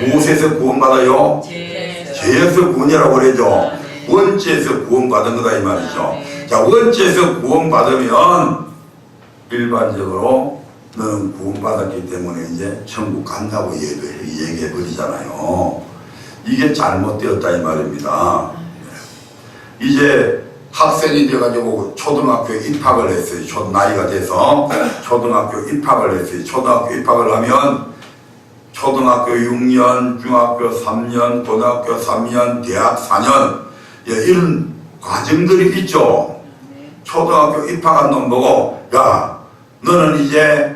무엇에서 구원받아요? 죄에서 구원이라고 그러죠. 원죄에서 구원받은 거다 이 말이죠. 자, 원죄에서 구원받으면 일반적으로 너는 구원받았기 때문에 이제 천국 간다고 얘기해 버리잖아요. 이게 잘못되었다 이 말입니다. 이제 학생이 돼가지고 초등학교에 입학을 했어요. 나이가 돼서 초등학교 입학을 했어요. 초등학교 입학을 하면 초등학교 6년, 중학교 3년, 고등학교 3년, 대학 4년 이런 과정들이 있죠. 초등학교 입학한 놈 보고 야 너는 이제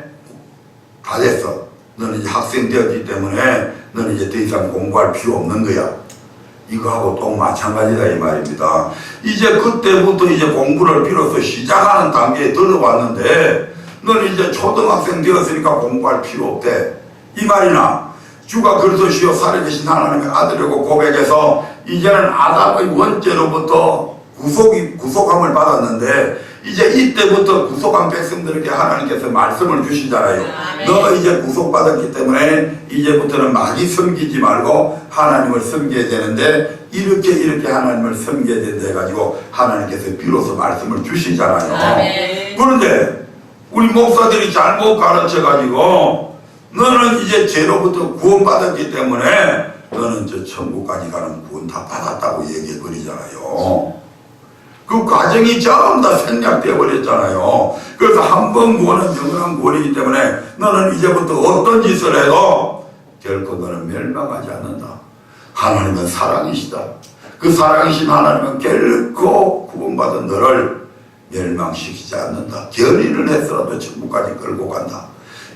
다 됐어. 너는 이제 학생 되었기 때문에 너는 이제 더 이상 공부할 필요 없는 거야. 이거하고 또 마찬가지다 이 말입니다. 이제 그때부터 이제 공부를 비로소 시작하는 단계에 들어왔는데 너는 이제 초등학생 되었으니까 공부할 필요 없대. 이 말이나 주가 그리스도시요 살아계신 하나님의 아들이고 고백해서 이제는 아담의 원죄로부터 구속함을 받았는데 이제 이때부터 구속한 백성들에게 하나님께서 말씀을 주시잖아요. 너가 이제 구속받았기 때문에 이제부터는 많이 섬기지 말고 하나님을 섬겨야 되는데 이렇게 하나님을 섬겨야 된다 해가지고 하나님께서 비로소 말씀을 주시잖아요. 그런데 우리 목사들이 잘못 가르쳐가지고 너는 이제 죄로부터 구원받았기 때문에 너는 저 천국까지 가는 구원 다 받았다고 얘기해 버리잖아요. 그 과정이 전부 다 생략되어 버렸잖아요. 그래서 한 번 구원은 영원한 구원이기 때문에 너는 이제부터 어떤 짓을 해도 결코 너는 멸망하지 않는다. 하나님은 사랑이시다. 그 사랑이신 하나님은 결코 구원받은 너를 멸망시키지 않는다. 결의를 해서라도 천국까지 끌고 간다.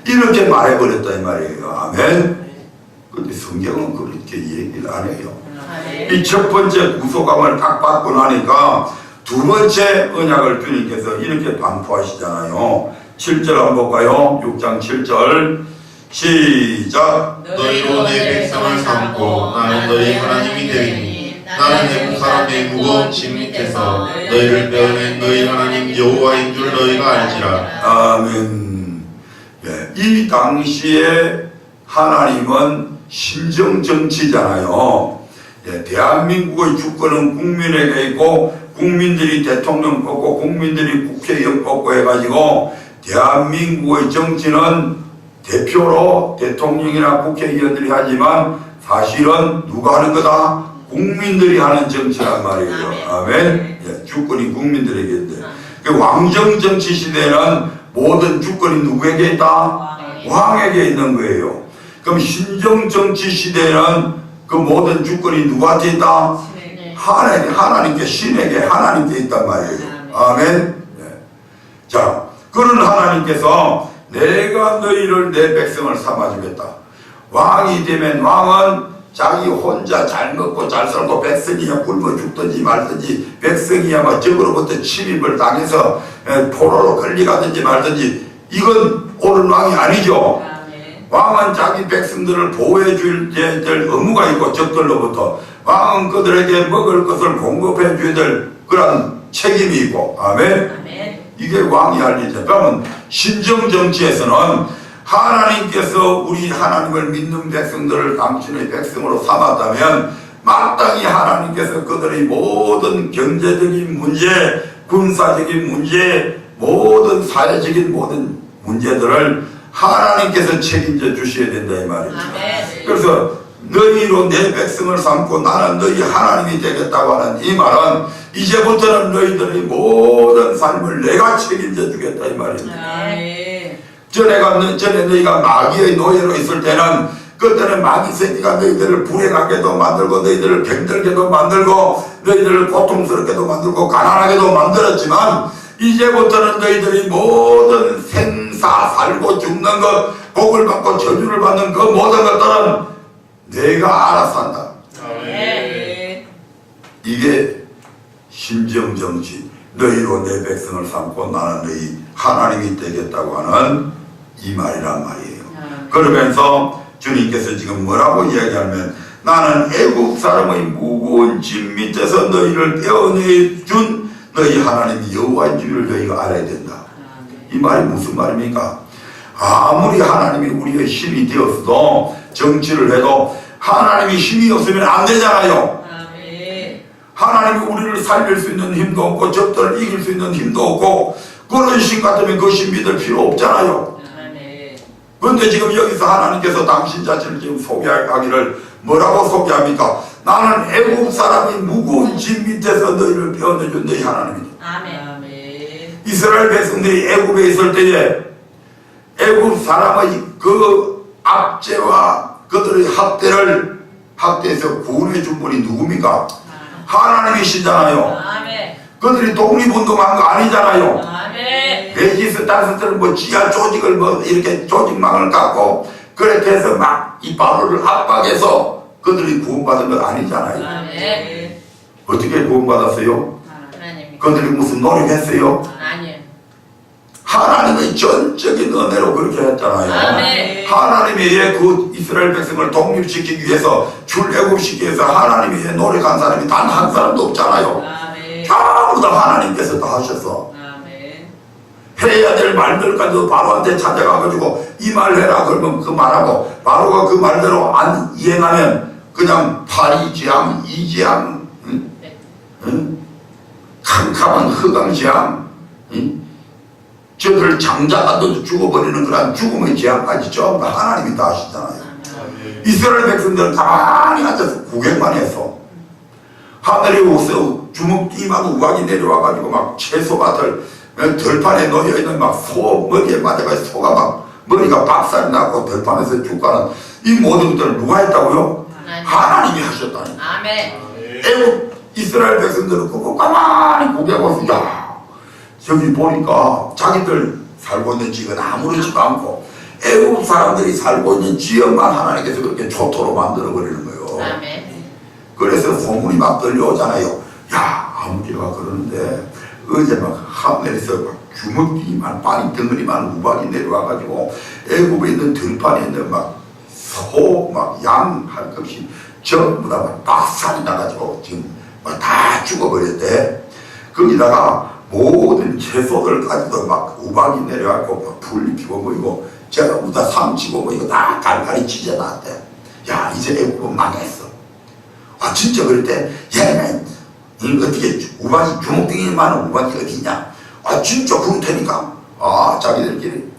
이렇게 말해버렸다 이 말이에요. 아멘. 근데 성경은 그렇게 얘기를 안 해요. 이 첫 번째 구속함을 딱 받고 나니까 두 번째 언약을 주님께서 이렇게 반포하시잖아요. 7절 한번 볼까요? 6장 7절 시작.
너희로 내 백성을 삼고 나는 너희 하나님이 되리니 나는 내 사람의 무거운 짐 밑에서 너희를 빼어낸 너희 하나님 여호와인 줄 너희가 알지라.
아멘. 예, 이 당시에 하나님은 심정정치잖아요. 예, 대한민국의 주권은 국민에게 있고 국민들이 대통령 뽑고 국민들이 국회의원 뽑고 해가지고 대한민국의 정치는 대표로 대통령이나 국회의원들이 하지만 사실은 누가 하는 거다? 국민들이 하는 정치란 말이에요. 아멘. 예, 주권이 국민들에게 있는데 그 왕정정치 시대는 모든 주권이 누구에게 있다? 왕에게 있는 거예요. 그럼 신정정치 시대는 그 모든 주권이 누구한테 있다? 하나님께 신에게 하나님께 있단 말이에요. 아멘. 네. 자, 그런 하나님께서 내가 너희를 내 백성을 삼아주겠다. 왕이 되면 왕은 자기 혼자 잘 먹고 잘 살고 백성이야 굶어 죽든지 말든지 백성이야 뭐 적으로부터 침입을 당해서 포로로 끌려가든지 말든지 이건 옳은 왕이 아니죠. 왕은 자기 백성들을 보호해 줄 의무가 있고 적들로부터 왕은 그들에게 먹을 것을 공급해 줘야 될 그런 책임이 있고 아멘. 이게 왕이 할 일이죠. 그러면 신정정치에서는 하나님께서 우리 하나님을 믿는 백성들을 당신의 백성으로 삼았다면 마땅히 하나님께서 그들의 모든 경제적인 문제, 군사적인 문제, 모든 사회적인 모든 문제들을 하나님께서 책임져 주셔야 된다 이 말이죠. 그래서 너희로 내 백성을 삼고 나는 너희 하나님이 되겠다고 하는 이 말은 이제부터는 너희들의 모든 삶을 내가 책임져 주겠다 이 말입니다. 전에 너희가 마귀의 노예로 있을 때는 그때는 마귀 새끼가 너희들을 불행하게도 만들고 너희들을 병들게도 만들고 너희들을 고통스럽게도 만들고 가난하게도 만들었지만 이제부터는 너희들이 모든 생사 살고 죽는 것 복을 받고 저주를 받는 그 모든 것들은 내가 알아서 한다. 이게 신정정치 너희로 내 백성을 삼고 나는 너희 하나님이 되겠다고 하는 이 말이란 말이에요. 그러면서 주님께서 지금 뭐라고 이야기하면 나는 애국 사람의 무거운 짐 밑에서 너희를 떼어내준 너희 하나님 여호와인 줄을 너희가 알아야 된다. 이 말이 무슨 말입니까? 아무리 하나님이 우리의 힘이 되었어도 정치를 해도 하나님이 힘이 없으면 안 되잖아요. 하나님이 우리를 살릴 수 있는 힘도 없고 적들을 이길 수 있는 힘도 없고 그런 신 같으면 그 신 믿을 필요 없잖아요. 그런데 지금 여기서 하나님께서 당신 자신을 지금 소개하기를 뭐라고 소개합니까? 나는 애굽 사람이 무거운 짐 밑에서 너희를 베어내준 너희 하나님이다.
아멘.
이스라엘 백성들이 애굽에 있을 때에 애굽 사람의 그 압제와 그들의 학대에서 구원해 준 분이 누굽니까? 하나님이시잖아요.
아멘.
그들이 독립운동한 거 아니잖아요.
아멘.
레지스탕스들은 뭐 지하 조직을 뭐 이렇게 조직망을 갖고 그렇게 해서 막 이 바로를 압박해서 그들이 구원받은 건 아니잖아요.
아멘.
어떻게 구원받았어요?
하나님.
그들이 무슨 노력했어요?
아니요.
하나님의 전적인 은혜로 그렇게 했잖아요.
아멘.
하나님이 그 이스라엘 백성을 독립시키기 위해서 출애굽시키기 위해서 하나님이 노력한 사람이 단 한 사람도 없잖아요.
아멘.
전부 다 하나님께서 다 하셔서
아멘.
해야 될 말들까지도 바로한테 찾아가가지고 이 말 해라 그러면 그 말하고 바로가 그 말대로 안 이행하면 그냥 파리지향, 이지향, 응?
네.
응? 캄캄한 흑암지향, 응? 저들 장자가도 죽어버리는 그런 죽음의 재앙까지 전부 다 하나님이 다 하시잖아요. 이스라엘 백성들은 가만히 앉아서 구경만 했어. 하늘에 오서 주먹띠만 우박이 내려와가지고 막 채소밭을 들판에 놓여있는 막 소 머리에 맞아가지고 소가 막 머리가 박살이 나고 들판에서 죽가는 이 모든 것들을 누가 했다고요? 하나님이 하셨다니.
아멘.
애국 이스라엘 백성들은 그거 가만히 구경하고 야 저기 보니까 자기들 살고 있는 지역은 아무렇지도 않고 애국 사람들이 살고 있는 지역만 하나님께서 그렇게 초토로 만들어 버리는 거예요.
아멘.
그래서 소문이 막 들려오잖아요. 야 아무리가 그러는데 어제 막 하늘에서 막 주먹이만 빠리 덩어리만 우박이 내려와가지고 애국에 있는 들판에 있는 막 소 막 양 할 것 없이 전부 다 막 박살이 나가지고 지금 막 다 죽어버렸대. 거기다가 모든 채소들까지도 막 우박이 내려가고 막 불이 피고 뭐 이거 제가 우다 삼치고 뭐 이거 다 갈갈이 찢어놨대. 야 이제 애국은 망했어. 아 진짜 그럴 때 얘는 어떻게 우박이 주먹등이만한 우박이 어디냐? 아 진짜 그런 테니까 아 자기들끼리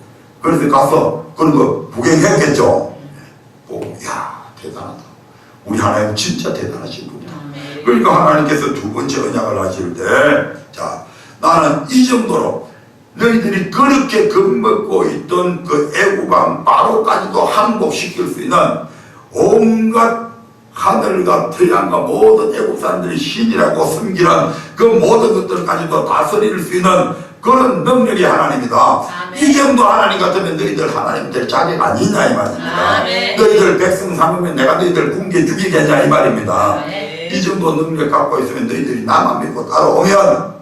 그래서 가서 그런 거 구경했겠죠. 야 대단하다. 우리 하나님 진짜 대단하신 분이다. 그러니까 하나님께서 두 번째 언약을 하실 때 자 나는 이 정도로 너희들이 그렇게 겁먹고 있던 그 애국왕 바로까지도 항복시킬 수 있는 온갖 하늘과 태양과 모든 애국 사람들이 신이라고 섬기는 그 모든 것들까지도 다스릴 수 있는 그런 능력이 하나님이다.
아멘.
이 정도 하나님 같으면 너희들 하나님 될 자격 아니냐 이 말입니다.
아멘.
너희들 백성 삼으면 내가 너희들 굶겨 죽이겠냐 이 말입니다.
아멘.
이 정도 능력 갖고 있으면 너희들이 나만 믿고 따라오면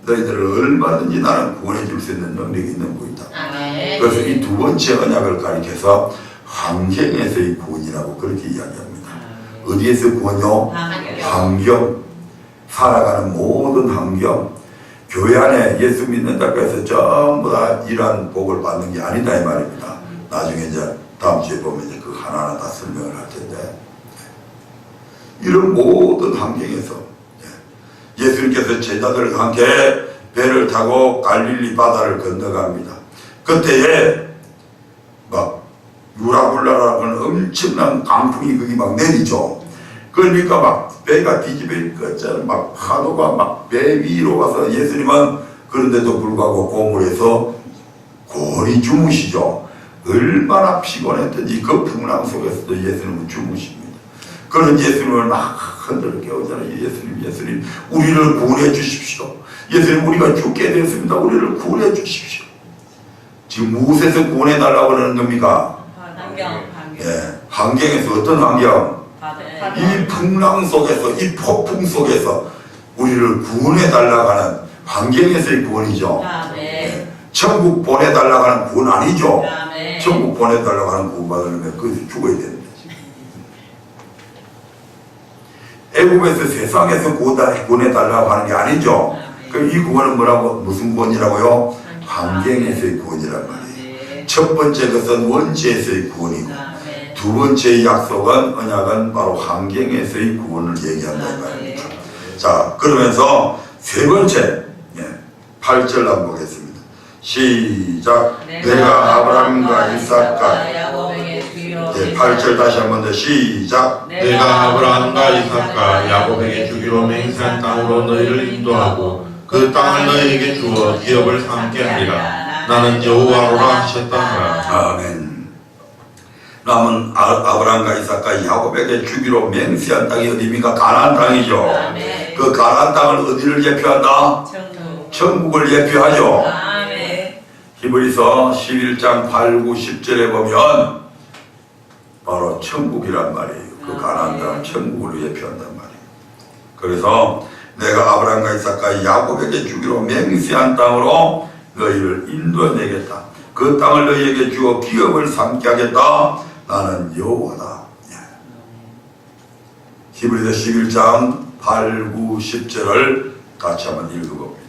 너희들을 얼마든지 나는 구원해 줄 수 있는 능력이 있는 분이다.
아멘.
그래서 이 두 번째 언약을 가리켜서 환경에서의 구원이라고 그렇게 이야기합니다. 어디에서 구원요? 환경. 살아가는 모든 환경. 교회 안에 예수 믿는다고 해서 전부 다 이러한 복을 받는 게 아니다 이 말입니다. 나중에 이제 다음 주에 보면 이제 그 하나하나 다 설명을 할 텐데 이런 모든 환경에서 예수님께서 제자들과 함께 배를 타고 갈릴리 바다를 건너갑니다. 그때에 막 유라굴라라는 엄청난 강풍이 거기 막 내리죠. 그러니까 막 배가 뒤집어질 것처럼 막 파도가 막 배 위로 가서 예수님은 그런데도 불구하고 고물에서 고리 주무시죠. 얼마나 피곤했든지 그 풍랑 속에서도 예수님은 주무십니다. 그런 예수님을 막 흔들어 깨우잖아요. 예수님 우리를 구원해 주십시오. 예수님 우리가 죽게 되었습니다. 우리를 구원해 주십시오. 지금 무엇에서 구원해 달라고 그러는 겁니까?
환경.
예, 환경에서 어떤 환경? 이 풍랑 속에서 이 폭풍 속에서 우리를 구원해 달라고 하는 환경에서의 구원이죠. 예, 천국 보내 달라고 하는 구원 아니죠. 천국 보내 달라고 하는 구원 받으려면 거기서 죽어야 되는 거지. 애굽에서 세상에서 구원해 달라고 하는 게 아니죠. 그럼 이 구원은 뭐라고 무슨 구원이라고요? 환경에서의 구원이란 말이에요. 첫 번째 것은 원죄에서의 구원이고 두 번째 약속은 언약은 바로 환경에서의 구원을 얘기한다 이 말입니다. 자, 그러면서 세 번째 8절 한번 보겠습니다. 시작. 내가 아브라함과 이삭과
야곱에게 주기로
8절 다시 한번 더 시작.
내가 아브라함과 이삭과 야곱에게 주기로 맹세한 땅으로 너희를 인도하고 그 땅을 너희에게 주어 기업을 삼게 하리라. 나는 여호와로라 하셨다 하라.
아멘. 남은 아브라함과 이삭과 야곱에게 주기로 맹세한 땅이 어디입니까? 가나안 땅이죠.
아멘.
그 가나안 땅을 어디를 예표한다?
천국.
천국을 예표하죠.
아멘.
히브리서 11장 8, 9, 10절에 보면 바로 천국이란 말이에요. 그 가나안 땅 천국으로 예표한단 말이에요. 그래서 내가 아브라함과 이삭과 야곱에게 주기로 맹세한 땅으로 너희를 인도해내겠다. 그 땅을 너희에게 주어 기업을 삼게 하겠다. 나는 여호와다. 히브리서 11장 8, 9, 10절을 같이 한번 읽어봅니다.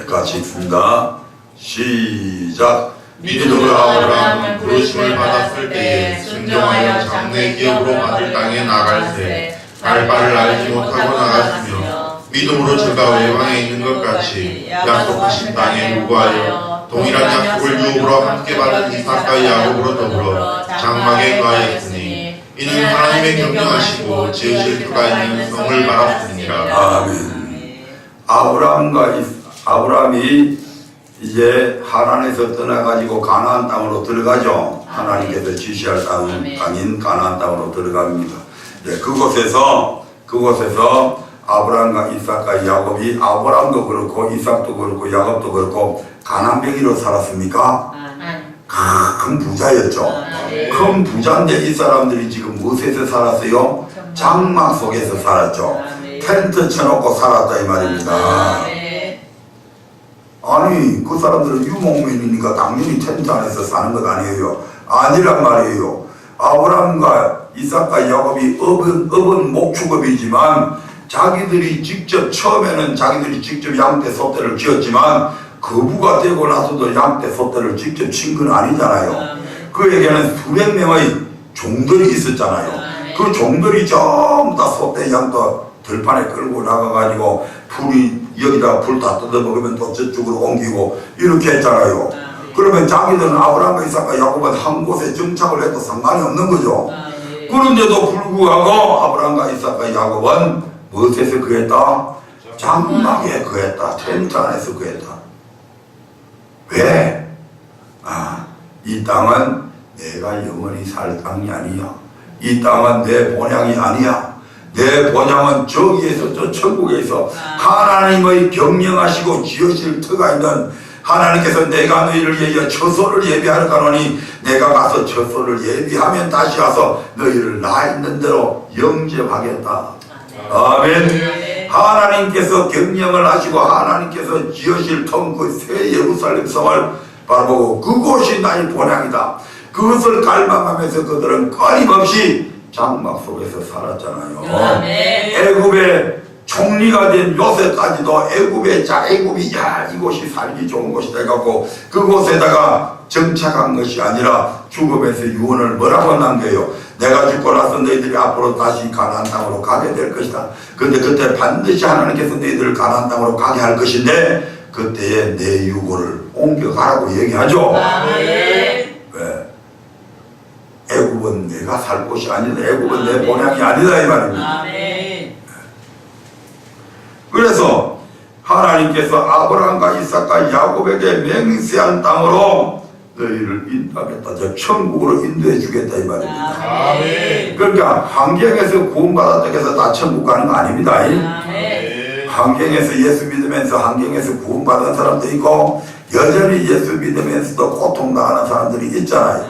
같이 읽습니다. 시작.
믿음으로 아브라함은 부르심을 받았을 때에 순종하여 장래 기업으로 받을 땅에 나갈새 알바를 알지 못하고 나갔으며 믿음으로 저가 외방에 있는 것 같이 약속하신 땅에 요구하여 동일한 약속을 유업으로 함께 받은 이삭과 야곱으로 더불어 장막에 거하였으니 이는 하나님의 경영하시고 지으실 그가 있는 성을 바랐습니다.
아멘. 아브라함이 이제 하란에서 떠나가지고 가나안 땅으로 들어가죠. 하나님께서 지시할 땅인 가나안 땅으로 들어갑니다. 네, 그곳에서 아브라함과 이삭과 야곱이 아브라함도 그렇고 이삭도 그렇고 야곱도 그렇고 가나안병이로 살았습니까? 큰 부자였죠. 큰 부자인데 이 사람들이 지금 무엇에서 살았어요? 장막 속에서 살았죠. 텐트 쳐놓고 살았다 이 말입니다. 아니 그 사람들은 유목민이니까 당연히 텐트 안에서 사는 것 아니에요. 아니란 말이에요. 아브라함과 이삭과 야곱이 업은 목축업이지만 자기들이 직접 처음에는 자기들이 직접 양떼 소떼를 지었지만 거부가 되고 나서도 양떼 소떼를 직접 친 건 아니잖아요. 그에게는 수백 명의 종들이 있었잖아요. 그 종들이 전부 다 소떼 양도 들판에 끌고 나가가지고 풀이 여기다 불 다 뜯어먹으면 또 저쪽으로 옮기고 이렇게 했잖아요. 그러면 자기들은 아브라함과 이삭과 야곱은 한 곳에 정착을 해도 상관이 없는 거죠. 그런데도 불구하고 아브라함과 이삭과 야곱은 무엇에서 거했다? 장막에 거했다. 텐트 안에서 거했다. 왜? 이 땅은 내가 영원히 살 땅이 아니야. 이 땅은 내 본향이 아니야. 내 본향은 저기에서 저 천국에서 하나님의 경영하시고 지으실 터가 있는 하나님께서 내가 너희를 위하여 처소를 예비하러 가노니 내가 가서 처소를 예비하면 다시 와서 너희를 나 있는 대로 영접하겠다. 아멘. 하나님께서 경영을 하시고 하나님께서 지으실 통 그 새 예루살렘 성을 바라보고 그곳이 나의 본향이다. 그것을 갈망하면서 그들은 끊임없이 장막 속에서 살았잖아요. 애굽의 총리가 된 요셉까지도 애굽이 야 이곳이 살기 좋은 곳이다 해갖고 그곳에다가 정착한 것이 아니라 죽음에서 유언을 뭐라고 남겨요? 내가 죽고 나서 너희들이 앞으로 다시 가나안 땅으로 가게 될 것이다. 그런데 그때 반드시 하나님께서 너희들을 가나안 땅으로 가게 할 것인데 그때에 내 유고를 옮겨가라고 얘기하죠. 왜? 애굽은 내가 살 곳이 아니다. 애굽은 내 본향이 아니다 이 말입니다. 그래서 하나님께서 아브라함과 이삭과 야곱에게 맹세한 땅으로 너희를 인도하겠다. 저 천국으로 인도해 주겠다 이 말입니다. 그러니까 환경에서 구원받았다고 해서 다 천국 가는 거 아닙니다. 환경에서 예수 믿으면서 환경에서 구원받은 사람도 있고 여전히 예수 믿으면서도 고통당하는 사람들이 있잖아요.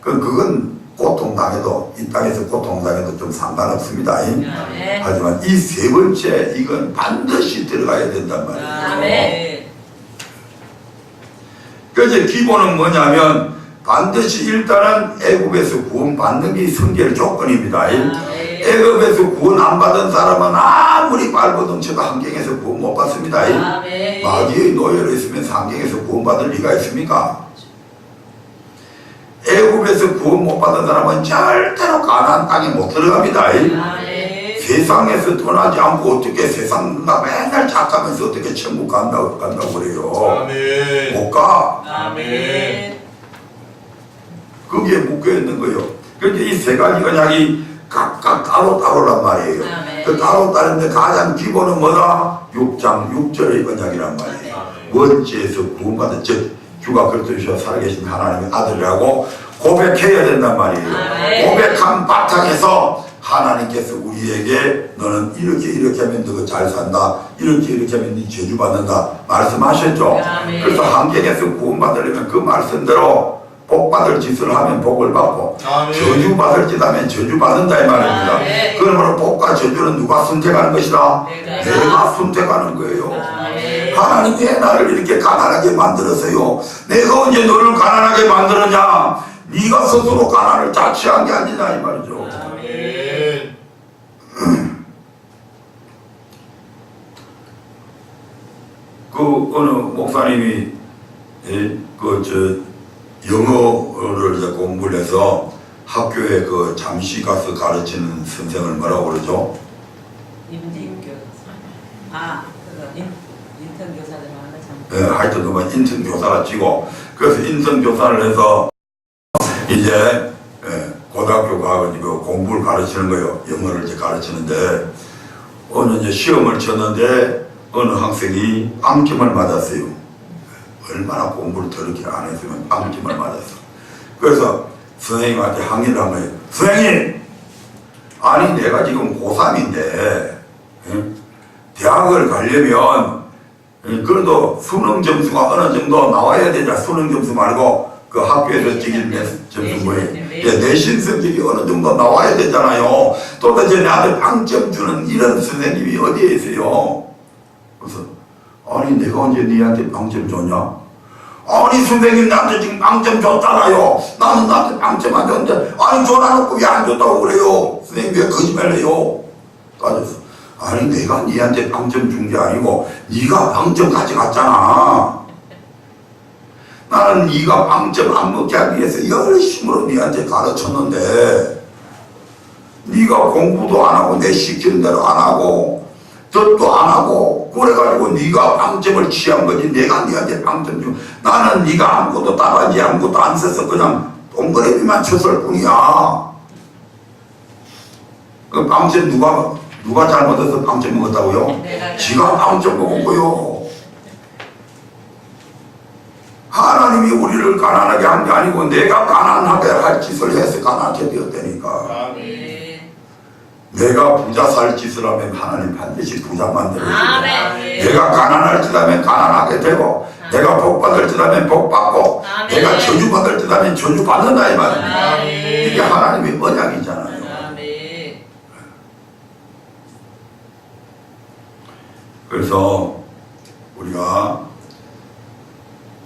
그건 고통당해도 이 땅에서 고통당해도 좀 상관없습니다. 하지만 이 세 번째 이건 반드시 들어가야 된단 말이에요. 그래서 기본은 뭐냐면 반드시 일단은 애굽에서 구원받는 게 성결 조건입니다. 애굽에서 구원 안 받은 사람은 아무리 발버둥쳐도 환경에서 구원 못 받습니다.
아멘.
마귀의 노예로 있으면서 환경에서 구원 받을 리가 있습니까? 애굽에서 구원 못 받은 사람은 절대로 가나안 땅에 못 들어갑니다.
아멘.
세상에서 떠나지 않고 어떻게 세상과 맨날 착하면서 어떻게 천국 간다고 그래요?
아멘.
못 가.
아멘.
거기에 묶여 있는 거예요. 그런데 이 세 가지 언약이 각각 따로따로란 말이에요.
아멘.
그 따로따른데 가장 기본은 뭐다? 6장 6절의 언약이란 말이에요. 원죄에서 구원받은 즉 주가 그리스도시와 살아계신 하나님의 아들이라고 고백해야 된단 말이에요.
아멘.
고백한 바탕에서 하나님께서 우리에게 너는 이렇게 하면 너 잘 산다, 이렇게 하면 네 저주 받는다 말씀하셨죠.
아멘.
그래서 환경에서 구원받으려면 그 말씀대로 복 받을 짓을 하면 복을 받고
아멘.
저주 받을 짓 하면 저주 받는다 이 말입니다.
아멘.
그러므로 복과 저주는 누가 선택하는 것이다?
내가.
내가 선택하는 거예요.
아멘.
하나님 왜 나를 이렇게 가난하게 만들었어요? 내가 언제 너를 가난하게 만들었냐? 네가 스스로 가난을 자취한 게 아니냐 이 말이죠.
아멘.
그 어느 목사님이 영어를 이제 공부를 해서 학교에 그 잠시 가서 가르치는 선생을 뭐라고 그러죠?
임교사. 그거 인턴 교사들 하는 참.
예, 하여튼 그 인턴 교사라 치고 그래서 인턴 교사를 해서 이제 고등학교 가가지고 공부를 가르치는 거예요. 영어를 이제 가르치는데 어느 이제 시험을 쳤는데 어느 학생이 빵점을 맞았어요. 얼마나 공부를 더럽게 안 했으면 빵점을 맞았어. 그래서 선생님한테 항의를 한 거예요. 선생님! 아니 내가 지금 고3인데 대학을 가려면 그래도 수능 점수가 어느 정도 나와야 되냐. 수능 점수 말고 그 학교에서 찍은 점수 뭐예요? 내신 성적이 어느 정도 나와야 되잖아요. 도대체 나한테 빵점 주는 이런 선생님이 어디에 있어요? 그래서 아니 내가 언제 니한테 빵점 줬냐? 아니 선생님 나한테 지금 빵점 줬잖아요. 나는 나한테 빵점 안 줬는데 아니 줘놔놓고 왜 안 줬다고 그래요? 선생님 왜 거짓말해요? 따졌어. 아니 내가 니한테 빵점 준 게 아니고 니가 빵점 가져갔잖아. 나는 네가 빵점 안 먹게 하기 위해서 열심으로 니한테 가르쳤는데 네가 공부도 안 하고 내 시키는 대로 안 하고 뜻도 안 하고 그래가지고 네가 빵점을 취한 거지. 내가 니한테 빵점 주. 나는 네가 아무것도 따라하지 아무것도 안 써서 그냥 동그라미만 쳤을 뿐이야. 그 빵점 누가 잘못해서 빵점 먹었다고요? 지가 빵점 먹은 거요. 하나님이 우리를 가난하게 한 게 아니고 내가 가난하게 할 짓을 해서 가난하게 되었다니까.
아멘.
내가 부자 살 짓을 하면 하나님 반드시 부자 만들어주고
아멘.
내가 가난할 짓 하면 가난하게 되고 내가 복 받을 짓 하면 복 받고
아멘.
내가 저주 받을 짓 하면 저주 받는다 이 말입니다.
아멘.
이게 하나님의 언약이잖아요.
아멘.
그래서 우리가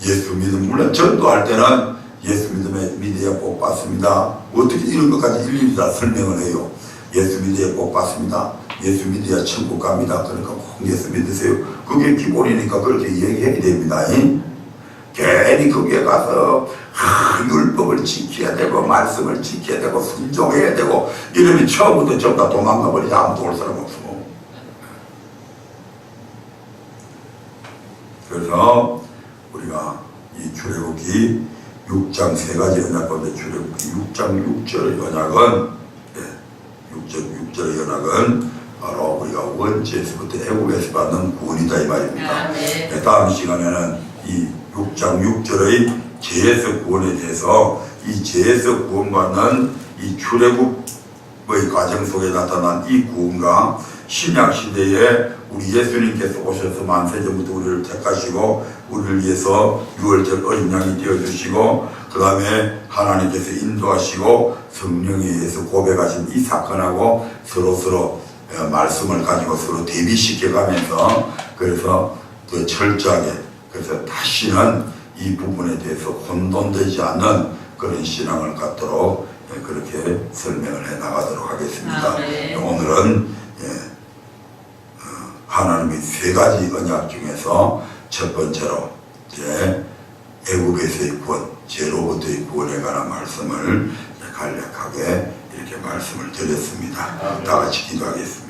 예수 믿음, 물론 전도할 때는 예수 믿어야 복 받습니다. 어떻게 이런 것까지 일일이 다 설명을 해요. 예수 믿어야 복 받습니다. 예수 믿어야 천국 갑니다. 그러니까 꼭 예수 믿으세요. 그게 기본이니까 그렇게 얘기해야 됩니다. 괜히 거기에 가서 율법을 지켜야 되고 말씀을 지켜야 되고 순종해야 되고 이러면 처음부터 전부 다 도망가 버리지. 아무도 올 사람 없어. 그래서 우리가 이 출애굽기 6장 세 가지 언약 가운데 출애굽기 6장 6절의 언약은 6절의 언약은 바로 우리가 원죄에서부터 애굽에서 받는 구원이다 이 말입니다. 다음 시간에는 이 6장 6절의 죄에서 구원에 대해서 이 죄에서 구원받는 이 출애굽의 과정 속에 나타난 이 구원과 신약 시대에 우리 예수님께서 오셔서 만세전부터 우리를 택하시고 우리를 위해서 유월절 어린 양이 되어주시고 그 다음에 하나님께서 인도하시고 성령에 의해서 고백하신 이 사건하고 서로 말씀을 가지고 서로 대비시켜 가면서 그래서 더 철저하게 그래서 다시는 이 부분에 대해서 혼돈되지 않는 그런 신앙을 갖도록 그렇게 설명을 해 나가도록 하겠습니다.
네.
오늘은 하나님의 세 가지 언약 중에서 첫 번째로 이제 애국에서의 구원, 죄로부터의 구원에 관한 말씀을 간략하게 이렇게 말씀을 드렸습니다. 다 같이 기도하겠습니다.